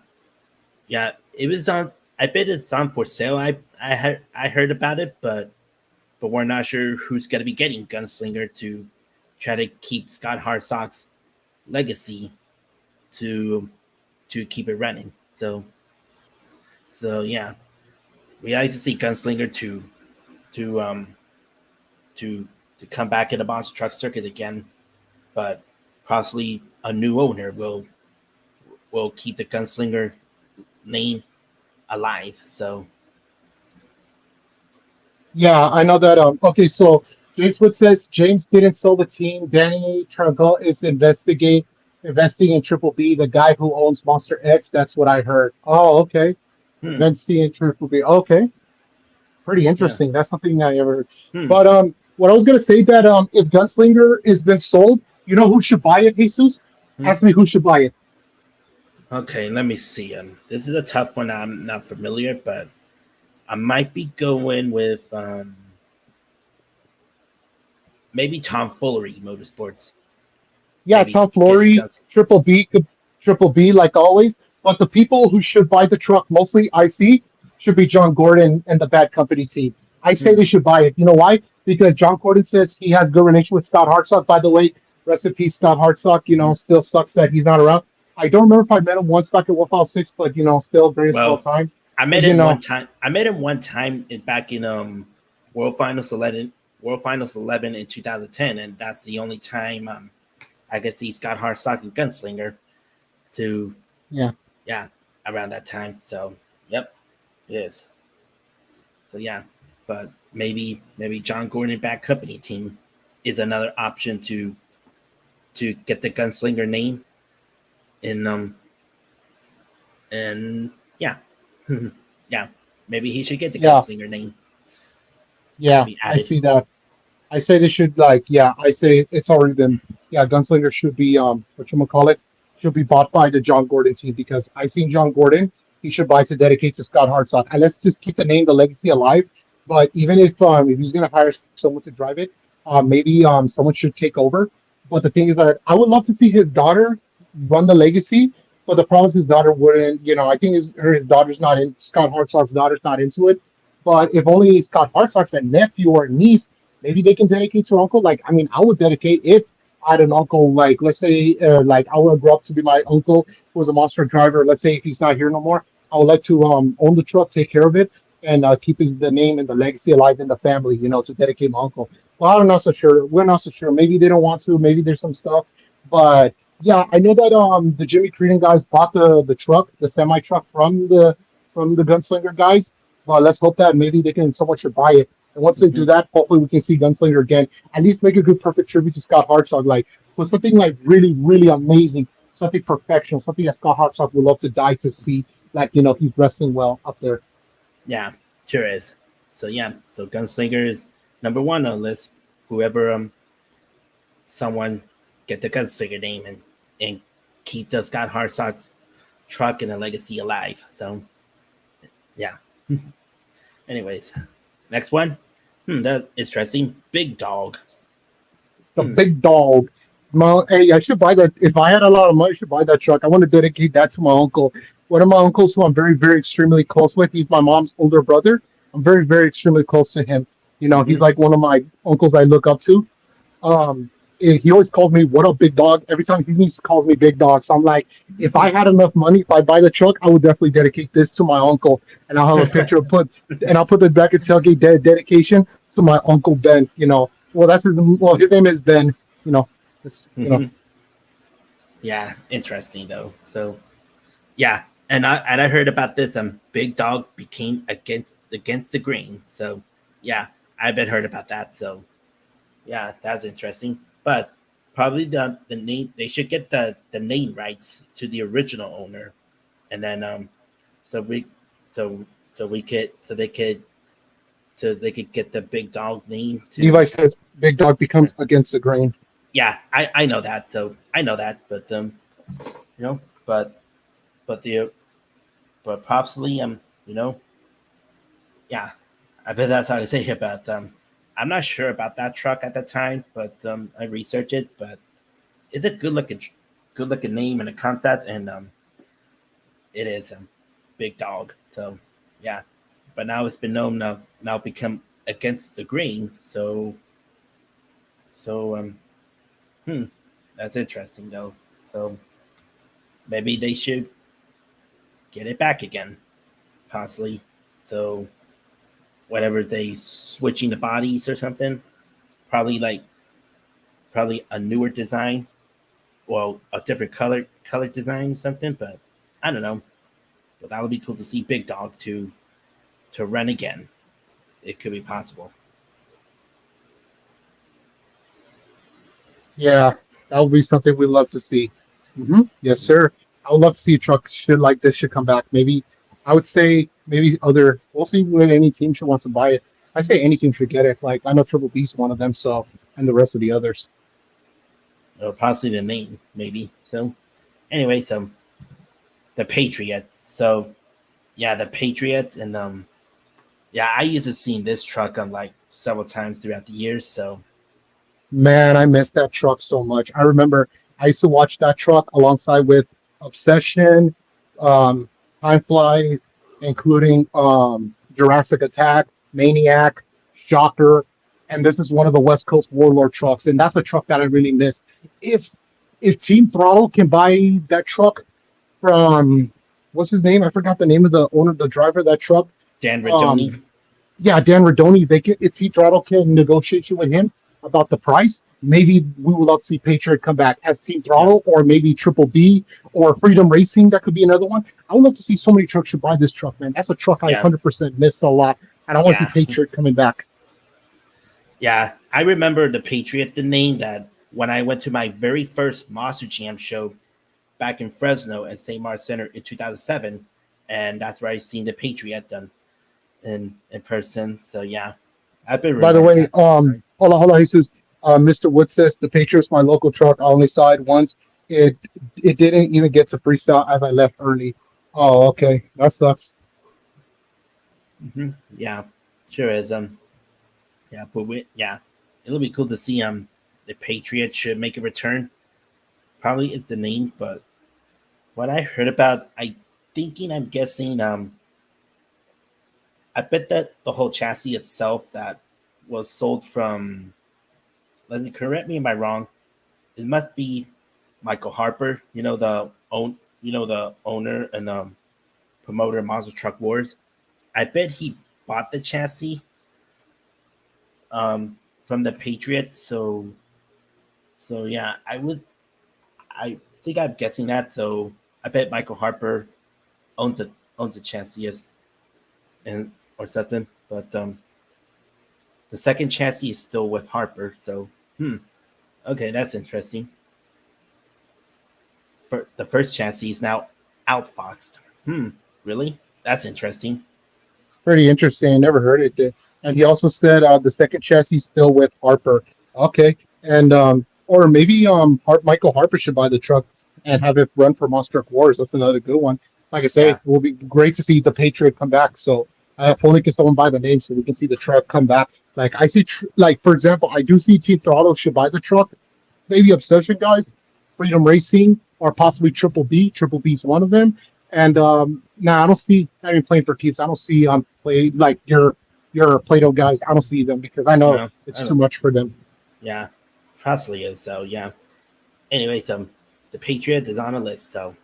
yeah, it was on. I bet it's on for sale. I heard about it, but we're not sure who's gonna be getting Gunslinger to try to keep Scott Hartsock's legacy to keep it running. So yeah, we like to see Gunslinger to um to to come back in the monster truck circuit again, but possibly a new owner will keep the Gunslinger name alive. So yeah, I know that. Okay, so James Wood says James didn't sell the team. Danny Turgot is investing in Triple B, the guy who owns Monster X. That's what I heard. Oh, okay. hmm, Investing in Triple B. Okay, pretty yeah, interesting. That's something I ever heard. hmm. But what I was gonna say that if Gunslinger has been sold, you know who should buy it, Jesus? Hmm. Ask me who should buy it. Okay, let me see. This is a tough one. I'm not familiar, but I might be going with maybe Tom Fullery Motorsports. Yeah, Maybe Tom getting Flory, Guns. Triple B, like always. But the people who should buy the truck mostly I see should be John Gordon and the Bad Company team. I say they Hmm. should buy it. You know why? Because John Gordon says he has good relation with Scott Hartsock. By the way, rest in peace, Scott Hartsock. Hmm. Still sucks that he's not around. I don't remember if I met him once back at 156, but still greatest of all Well, time. I But met him one time. I met him one time back in World Finals 11, World Finals 11 in 2010, and that's the only time I could see Scott Hartsock and Gunslinger to Yeah, yeah around that time. So yep, it is. So yeah, but maybe John Gordon Bad Company team is another option to get the Gunslinger name in and yeah yeah, maybe he should get the yeah, Gunslinger name to yeah. be I added. see that. I say they should like, yeah, I say it's already been, yeah, Gunslinger should be what you call it, should be bought by the John Gordon team because I seen John Gordon, he should buy to dedicate to Scott Hartsock. And let's just keep the name, the legacy alive. But even if he's gonna hire someone to drive it, maybe someone should take over. But the thing is that I would love to see his daughter run the legacy, but the problem is his daughter wouldn't, I think his daughter's not in Scott Hartsock's daughter's not into it. But if only Scott Hartsock's a nephew or a niece, maybe they can dedicate to an uncle. Like, I mean, I would dedicate if I had an uncle. Like, let's say, like I would grow up to be my uncle who was a monster driver. Let's say if he's not here no more, I would like to own the truck, take care of it, and keep the name and the legacy alive in the family. To dedicate my uncle. Well, I'm not so sure. We're not so sure. Maybe they don't want to. Maybe there's some stuff, but yeah, I know that the Jimmy Creedon guys bought the truck, the semi truck from the Gunslinger guys. But let's hope that maybe they can someone should buy it. And once they do Hmm. that, hopefully we can see Gunslinger again. At least make a good, perfect tribute to Scott Hartsock. Like, with something like really, really amazing, something perfection, something that Scott Hartsock would love to die to see. Like, he's wrestling well up there. Yeah, sure is. So yeah, so Gunslinger is number one on the list. Whoever someone get the Gunslinger name and keep the Scott Hartsock's truck and the legacy alive. So yeah. Anyways, next one. That's interesting. Big Dog. The Hmm. big dog. Hey, I should buy that. If I had a lot of money, I should buy that truck. I want to dedicate that to my uncle. One of my uncles who I'm very, very extremely close with. He's my mom's older brother. I'm very, very extremely close to him. He's Mm-hmm. like one of my uncles I look up to. He always calls me "What up, big dog." Every time he sees me, he calls me "big dog." So I'm like, if I had enough money, if I buy the truck, I would definitely dedicate this to my uncle, and I'll have a picture of put, and I'll put the bracket tailgate dedication to my uncle Ben. Well, that's his. Well, his name is Ben. You know, it's Mm-hmm. Yeah, interesting though. So yeah, and I heard about this. Big Dog became against the grain. So yeah, I've been heard about that. So yeah, that's interesting. But probably the name they should get the name rights to the original owner, and then so we so so we could so they could get the Big Dog name too. Levi says big dog becomes against the grain. Yeah, I know that. So I know that, but you know, but but the but possibly you know yeah, I bet that's how I say about I'm not sure about that truck at the time, but I researched it. But it's a good looking name and a concept, and it is Big Dog. So yeah, but now it's been known now become against the grain. So hmm, that's interesting though. So maybe they should get it back again, possibly. So whatever they switching the bodies or something, probably probably a newer design, well a different color design or something. But I don't know. But that would be cool to see Big Dog to run again. It could be possible. Yeah, that would be something we'd love to see. Yes, sir. I would love to see a truck shit like this should come back. Maybe I would say maybe other. We'll see when any team should wants to buy it. I say any team should get it. Like I know Triple B's one of them, so and the rest of the others. Or possibly the name, maybe. So anyway, so the Patriots. So yeah, the Patriots and yeah, I used to see this truck on like several times throughout the years. So Man, I miss that truck so much. I remember I used to watch that truck alongside with Obsession, um, Time Flies, including Jurassic Attack, Maniac, Shocker, and this is one of the West Coast Warlord trucks, and that's a truck that I really miss. If if Team Throttle can buy that truck from what's his name? I forgot the name of the owner, the driver of that truck. Dan Um, Radoni. yeah, Dan Radoni, they can, if T Throttle can negotiate with him about the price, maybe we would love to see Patriot come back as Team Yeah, Throttle or maybe Triple B or Freedom Racing. That could be another one. I would love to see so many trucks should buy this truck, man. That's a truck I yeah, 100% miss a lot. And I want to see yeah, Patriot coming back. yeah. I remember the Patriot, the name that when I went to my very first Monster Jam show back in Fresno and St. Mark's Center in 2007, and that's where I seen the Patriot done in person. So yeah, I've been By the remember way, that. Sorry. hold on, Jesus. Mr. Wood says the Patriots, my local truck. I only saw it once. It it didn't even get to freestyle as I left early. Oh, okay, that sucks. Yeah, sure is. Yeah, but yeah, it'll be cool to see the Patriots should make a return. Probably it's the name, but what I heard about, I'm guessing I bet that the whole chassis itself that was sold from, let me correct me if I'm wrong, it must be Michael Harper, the owner and promoter of Monster Truck Wars. I bet he bought the chassis from the Patriots. So yeah, I think I'm guessing that. So I bet Michael Harper owns a chassis and or something. But the second chassis is still with Harper. So okay, that's interesting. For the first chassis is now outfoxed. Really? That's interesting. Pretty interesting. Never heard it. And he also said the second chassis still with Harper. Okay, and or maybe Michael Harper should buy the truck and have it run for Monster Truck Wars. That's another good one. Like I say, Yeah, it will be great to see the Patriot come back. So if only can someone buy the name so we can see the truck come back. Like I see, like for example, I do see Team Throttle should buy the truck. Maybe Obsession guys, Freedom Racing, or possibly Triple B. Triple B is one of them. And I don't see. I mean, playing for keeps. I don't see play like your Plato guys. I don't see them because I know no, it's I too don't. much for them. Yeah, possibly is. So yeah. Anyways, the Patriot is on the list. So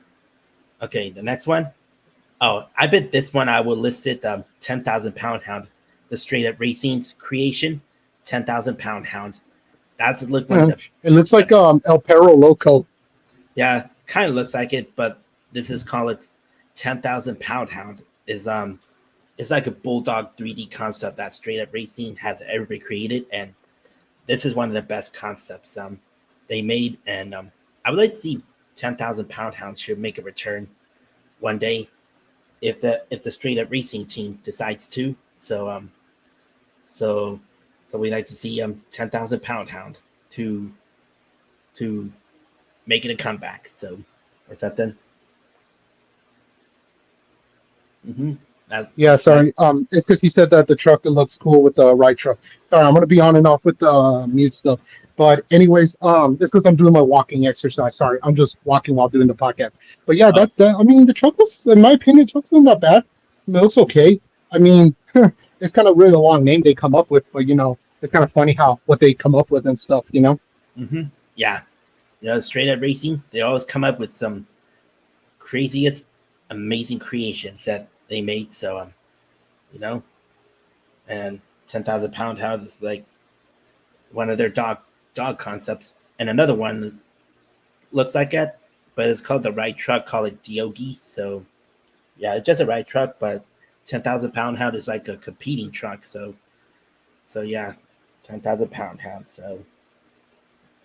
okay, the next one. Oh, I bet this one I will list it. 10,000 pound hound, the straight up racing's creation, 10,000 pound hound. That's look one of Yeah. the It looks like but El Perro Loco. yeah, kind of looks like it, but this is called it 10,000 pound hound. Is it's like a bulldog 3D concept that straight up racing has ever created, and this is one of the best concepts they made, and I would like to see 10,000 pound hound should make a return one day if the straight up racing team decides to. So so we like to see 10,000 pound hound to to make it a comeback. So or something. Mm-hmm. Yeah, That's right. sorry. It's because he said that the truck that looks cool with the right truck. Sorry, I'm gonna be on and off with the mute stuff. But anyways, it's because I'm doing my walking exercise. Sorry, I'm just walking while doing the podcast. But yeah, Oh, that I mean, the truck was, in my opinion, the truck's not that bad. I mean, it's okay. I mean, it's kind of really a long name they come up with, but it's kind of funny how what they come up with and stuff. mm-hmm. Yeah. Straight up racing, they always come up with some craziest, amazing creations that they made. So you know, and 10,000 pound house is like one of their dog concepts, and another one looks like it, but it's called the right truck. Call it Diogi. So yeah, it's just a right truck, but 10,000 pound hound is like a competing truck. So yeah, 10,000 pound hound. So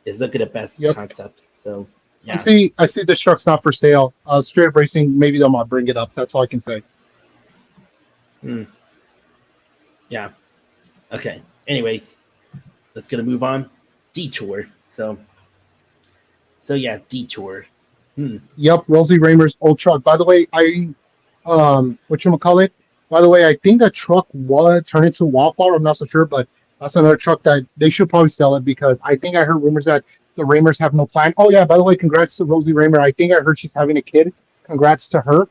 it's look at the best Yep. concept. So I yeah. see. I see this truck's not for sale. Straight up racing. Maybe they'll not bring it up. That's all I can say. Hmm. Yeah. Okay. Anyways, let's gonna move on. Detour. So yeah, detour. Hmm. Yep, Rosie Raymer's old truck. By the way, what you call it? By the way, I think that truck was turned into a Wildflower. I'm not so sure, but that's another truck that they should probably sell it because I think I heard rumors that the Raymers have no plan. Oh yeah, by the way, congrats to Rosie Raymer. I think I heard she's having a kid. Congrats to her.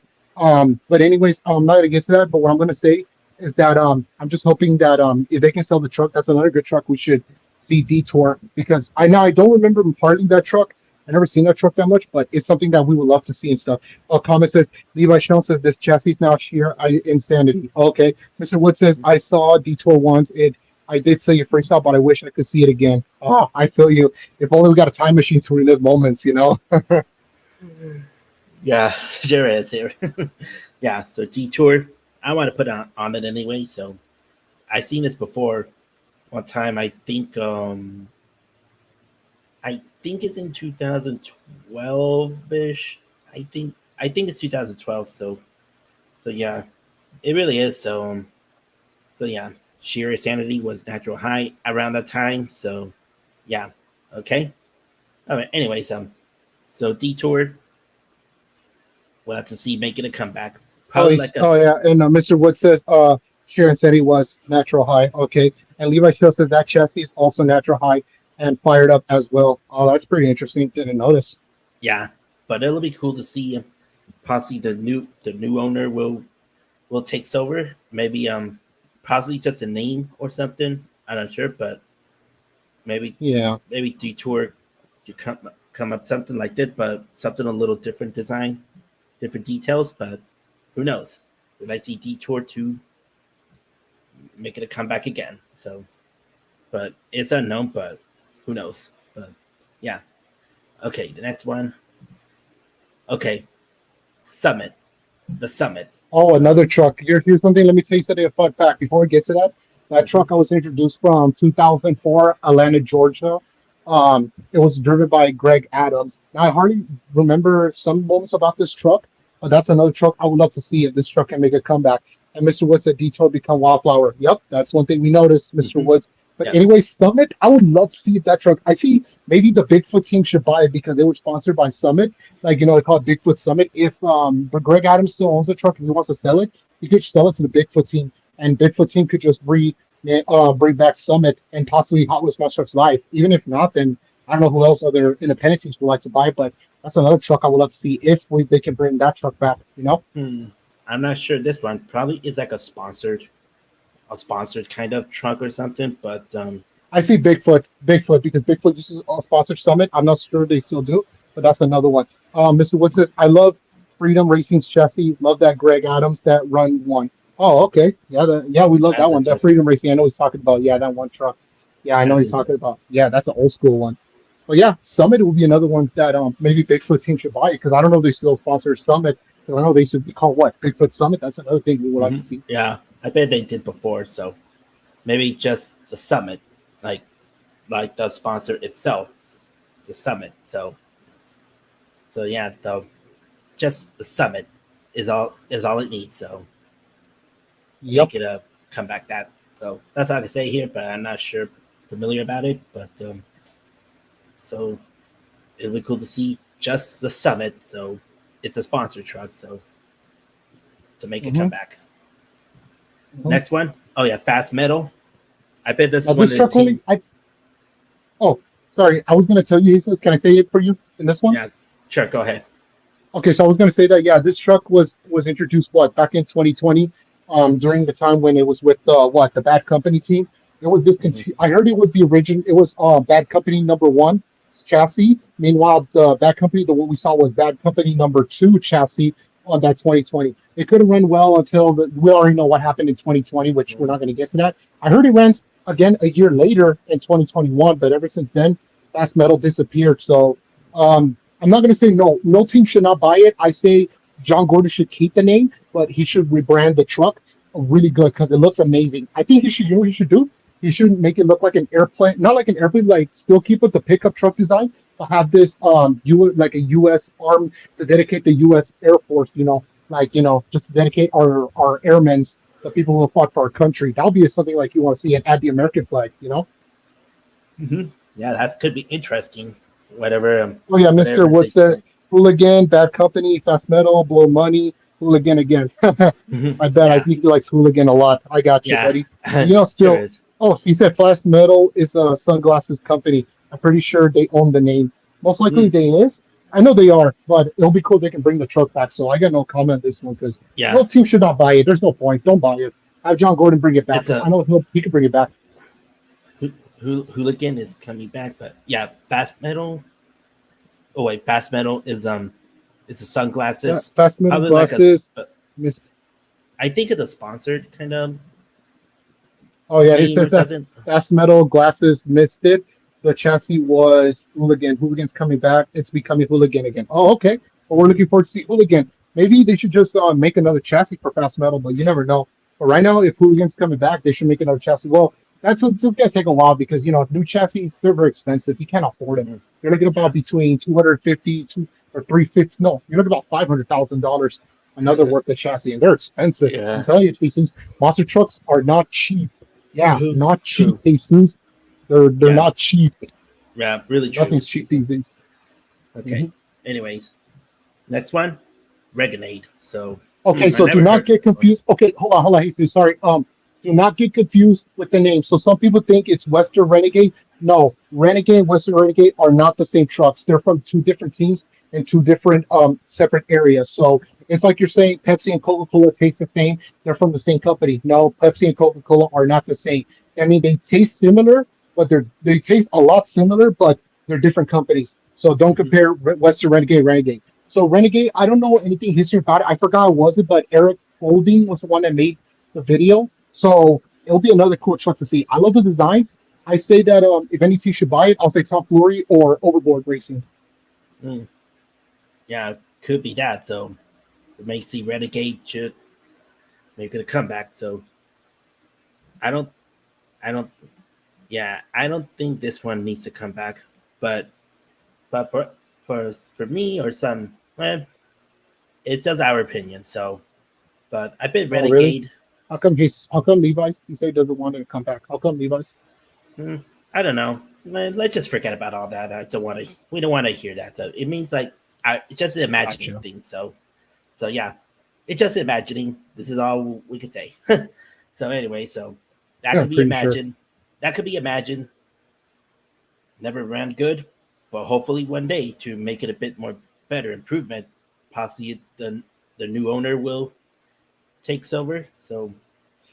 But anyways, I'm not gonna get to that. But what I'm gonna say is that I'm just hoping that if they can sell the truck, that's another good truck we should see Detour because I don't remember parting that truck. I never seen that truck that much, but it's something that we would love to see and stuff. Comment says Levi Sean says this chassis is now sheer insanity. Okay, Mr. Wood says I saw Detour once. I did see your freestyle, but I wish I could see it again. Oh, I feel you. If only we got a time machine to relive moments, you know. Yeah, sure is here. Yeah, so Detour, I want to put on it anyway. So I seen this before one time. I think it's in 2012 ish. I think it's 2012. So yeah, it really is. So yeah, sheer sanity was natural high around that time. So yeah, okay. All right. Anyways, so Detour, we'll have to see making a comeback. Oh, Probably like a oh yeah, and Mr. Wood says Sharon said he was natural high. Okay, and Levi Shield says that chassis is also natural high and fired up as well. Oh, that's pretty interesting. Didn't notice. yeah, but it'll be cool to see. Possibly the new owner will takes over. Maybe possibly just a name or something. I'm not sure, but maybe Yeah. maybe Detour to come up something like that, but something a little different design, different details. But who knows? We might see Detour to make it a comeback again. So, but it's unknown. But who knows? But yeah. Okay, the next one. Okay, Summit. The Summit. Oh, So. another truck. Here's something. Let me tell you something. A fun fact before we get to that. That Mhm. truck I was introduced from 2004, Atlanta, Georgia. It was driven by Greg Adams. Now I hardly remember some moments about this truck, but that's another truck I would love to see if this truck can make a comeback. And Mr. Woods said Detour become Wildflower. Yep, that's one thing we noticed, Mr. Mhm. Woods. But Yes. anyway, Summit, I would love to see if that truck. I see maybe the Bigfoot team should buy it because they were sponsored by Summit, like they call it Bigfoot Summit. If but Greg Adams still owns the truck and he wants to sell it, he could sell it to the Bigfoot team, and Bigfoot team could just bring back Summit and possibly Hot Wheels Monsters Life. Even if not, then I don't know who else other independent teams would like to buy, but that's another truck I would love to see if they can bring that truck back. You know, Hmm. I'm not sure. This one probably is like a sponsored kind of truck or something. But I see Bigfoot because Bigfoot just is a sponsored Summit. I'm not sure they still do, but that's another one. Mr. Wood says I love Freedom Racing's chassis. Love that Greg Adams that run one. Oh, okay. Yeah, yeah, we love that that's one. That interesting. Freedom Racing. I know he's talking about. Yeah, that one truck. Yeah, I know That's he's talking interesting. about. Yeah, that's an old school one. But yeah, Summit will be another one that maybe Bigfoot team should buy because I don't know if they still sponsor Summit. 'Cause I know they should be called what Bigfoot Summit. That's another thing we would like Hmm. to see. Yeah, I bet they did before. So maybe just the summit, like the sponsor itself, the summit. So yeah, just the summit is all it needs. So Yep. make it a comeback. So that's all I can say here, but I'm not sure familiar about it. But so it'll be cool to see just the summit. So it's a sponsor truck. So to make a hmm comeback. hmm Next one. Oh yeah, fast metal. I bet this Now is one this of the truck team. only. Oh, sorry. I was going to tell you, he says, can I say it for you in this one? Yeah, sure. Go ahead. Okay, so I was going to say that yeah, this truck was introduced what back in 2020, during the time when it was with the Bad Company team. It was Mhm. discontinued. I heard it was the origin. It was Bad Company number one chassis. Meanwhile, the Bad Company, the one we saw was Bad Company number two chassis on that 2020. It could have run well until we already know what happened in 2020, which we're not going to get to that. I heard it ran again a year later in 2021, but ever since then, Fast Metal disappeared. So. I'm not going to say no. No team should not buy it. I say John Gordon should keep the name, but he should rebrand the truck really good because it looks amazing. I think he should. You know what he should do? He should make it look like an airplane, not like an airplane. Like still keep with the pickup truck design, but have this like a U.S. arm to dedicate the U.S. Air Force. Just to dedicate our airmen, the people who fought for our country. That'll be something like you want to see and add the American flag. Hmm. Yeah, that could be interesting. Whatever, Oh yeah, Mr. whatever Wood they says bring. hooligan, bad company, fast metal, blow money, hooligan again. Hmm. I bet I Yeah, think he likes hooligan a lot. I got you, yeah, buddy. sure Still. is. Oh, he said fast metal is a sunglasses company. I'm pretty sure they own the name. Most likely Mm, they is. I know they are, but it'll be cool if they can bring the truck back. So I got no comment on this one because yeah, no team should not buy it. There's no point. Don't buy it. Have John Gordon bring it back it's because a I know he can bring it back. hooligan is coming back, but yeah, fast metal. Oh wait, Fast Metal is the sunglasses. Fast metal Probably like glasses. Miss. I think it's a sponsored kind of Oh yeah, he name says or that something. fast metal glasses missed it. The chassis was hooligan. Hooligan's coming back. It's becoming hooligan again. Oh, okay. Well, we're looking forward to see hooligan. Maybe they should just make another chassis for fast metal, but you never know. But right now, if hooligan's coming back, they should make another chassis. Well, just gonna take a while because new chassis they're very expensive. You can't afford them. Mm, You're looking yeah. about between 250 two or 350. No, you're looking about $500,000 another worth of chassis, and they're expensive. I'm Yeah. telling you, Jesus, monster trucks are not cheap. Yeah, True. not cheap, True. Jesus. They're Yeah. not cheap. Yeah. Really true. Nothing's cheap these days. Okay. hmm Anyways, next one, Reganade. So Okay, I so do never not heard get of this one. confused. Okay, hold on, Jesus. Sorry. Do not get confused with the name. So some people think it's Western Renegade. No, Renegade and Western Renegade are not the same trucks. They're from two different teams and two different separate areas. So it's like you're saying Pepsi and Coca-Cola taste the same. They're from the same company. No, Pepsi and Coca-Cola are not the same. I mean, they taste similar, but they taste a lot similar, but they're different companies. So don't Mhm. compare Western Renegade. So Renegade, I don't know anything history about it. I forgot who was it, but Eric Folding was the one that made the video. So it'll be another cool truck to see. I love the design. I say that if any team should buy it, I'll say Top Fury or Overboard Racing. Mm, yeah, could be that. So it may see Renegade should make it a comeback. So I don't, I don't, yeah, I don't think this one needs to come back. But but for me or some, well, it's just our opinion. So, but I bet Oh, really? Renegade. How come Levi's? He said he doesn't want it to come back. How come Levi's? Hmm, I don't know. Let's just forget about all that. I don't want to. We don't want to hear that. Though. It means like it's just imagining Gotcha. things. So yeah, it's just imagining. This is all we could say. So anyway, so that Yeah, could be pretty sure. imagined. That could be imagined. Never ran good, but hopefully one day to make it a bit more better improvement. Possibly the new owner will takes over. So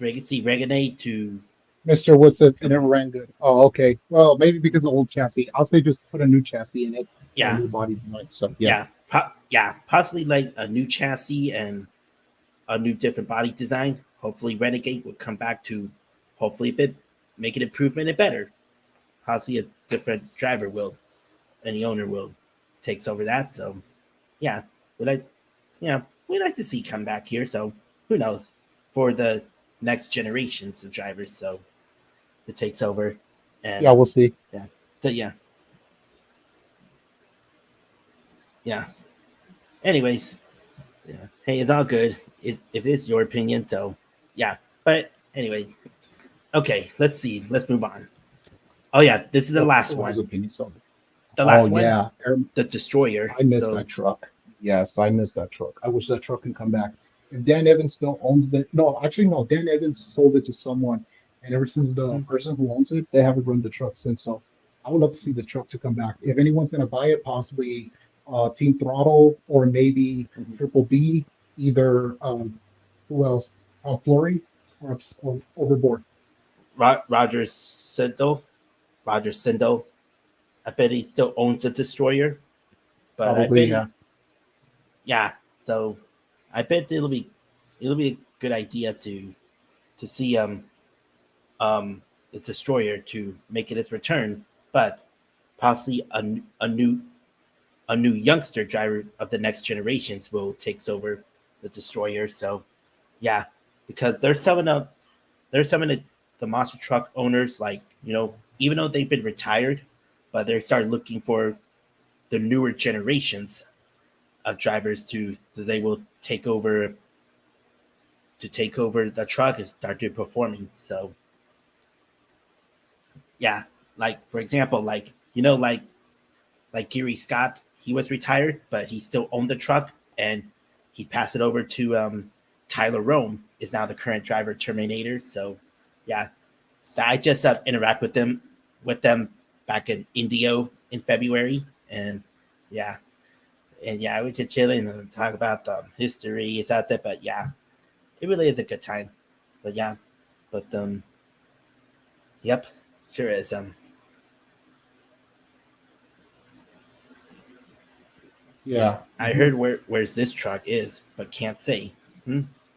we can see Reganade to Mr. Wood says it come. never ran good. Oh, okay. Well, maybe because of old chassis. I'll say just put a new chassis in it and a Yeah, new body design. So yeah. yeah, possibly like a new chassis and a new different body design. Hopefully Renegade will come back to hopefully a bit make an improvement and better. Possibly a different driver will and the owner will takes over that. So yeah, we like we like to see come back here. So who knows for the next generations of drivers. So it takes over Yeah, and we'll see. yeah, so yeah, yeah. Anyways, yeah. Hey, it's all good if it's your opinion. So yeah, but anyway, okay. Let's see. Let's move on. Oh yeah, this is the What last who has one. opinion? So The oh last one, yeah. the Destroyer. I miss So that truck. Yes, I miss that truck. I wish that truck can come back. If Dan Evans still owns the no, actually no, Dan Evans sold it to someone, and ever since the mm, person who owns it, they haven't run the truck since. So I would love to see the truck to come back. If anyone's gonna buy it, possibly Team Throttle or maybe mhm. Triple B, either who else? Tom Flory or Overboard. Roger Sindel. Roger Sindel. I bet he still owns the Destroyer, but I Probably, bet yeah. yeah. So I bet it'll be a good idea to see the Destroyer to make it its return, but possibly a new youngster driver of the next generations will takes over the Destroyer. So yeah, because there's some of the monster truck owners like even though they've been retired, but they started looking for the newer generations of drivers to they will take over the truck and start doing performing. So yeah, like for example, like Gary Scott, he was retired, but he still owned the truck and he passed it over to Tyler Rome is now the current driver Terminator. So yeah, so I just interact with them back in Indio in February, and yeah, we just chilling and talk about the history. It's out there, but yeah, it really is a good time. But yeah, but yep, sure is. Yeah. I heard where's this truck is, but can't say.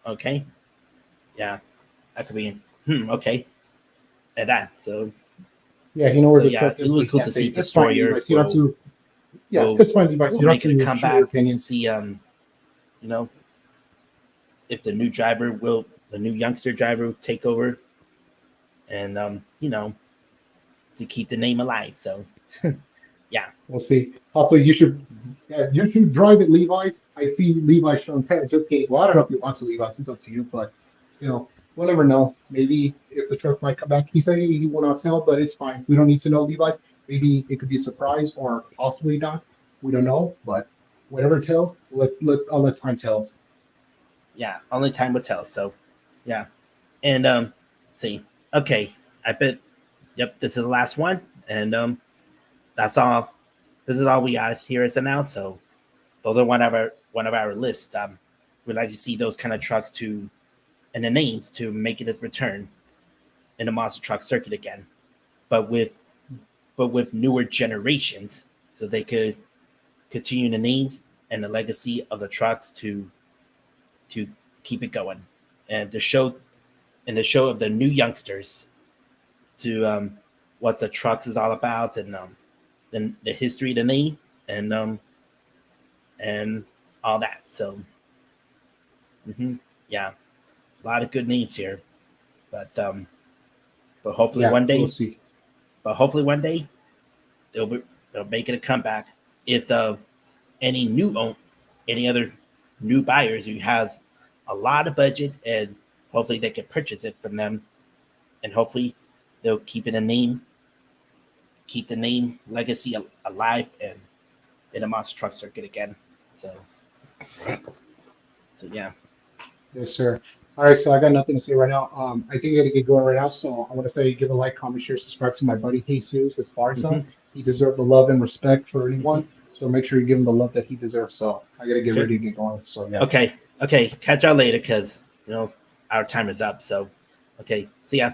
Okay. Yeah. That could be. Okay. And that. Yeah, you know where So the yeah, truck it is, would but be you cool can't to say see it. It's fine, Destroyer Levi's. You don't have to. Yeah, will it's fine, Levi's. will You don't have make it a to share your comeback to opinion. see you know if the new youngster driver will take over and to keep the name alive. So yeah. We'll see. Also, you should. Yeah, you should drive it, Levi's. I see Levi Sean's head just came. Well, I don't know if you want to, Levi's. It's up to you, but still, we'll never know. Maybe if the truck might come back, he said he will not tell, but it's fine. We don't need to know, Levi's. Maybe it could be a surprise or possibly not. We don't know, but whatever it tells, I'll let time tell us. Yeah, only time will tell. So yeah. And see. Okay. I bet yep, this is the last one. And that's all. This is all we got here as of now. So those are one of our lists. We'd like to see those kind of trucks to and the names to make it its return in the monster truck circuit again, but with newer generations, so they could continue the names and the legacy of the trucks to keep it going, and the show of the new youngsters to what the trucks is all about, and then the history of the name, and all that. So yeah, a lot of good names here, but but hopefully Yeah, one we'll day, see. but hopefully one day they'll make it a comeback. If any other new buyers who has a lot of budget, and hopefully they can purchase it from them, and hopefully they'll keep the name legacy alive and in the monster truck circuit again. So yeah. Yes, sir. All right, so I got nothing to say right now. I think I gotta get going right now. So I want to say give a like, comment, share, subscribe to my buddy Jesus hmm Esparza. He deserves the love and respect for hmm anyone. So make sure you give him the love that he deserves. So I gotta get Sure. ready to get going. So yeah. Okay. Catch y'all later, because our time is up. So okay, see ya.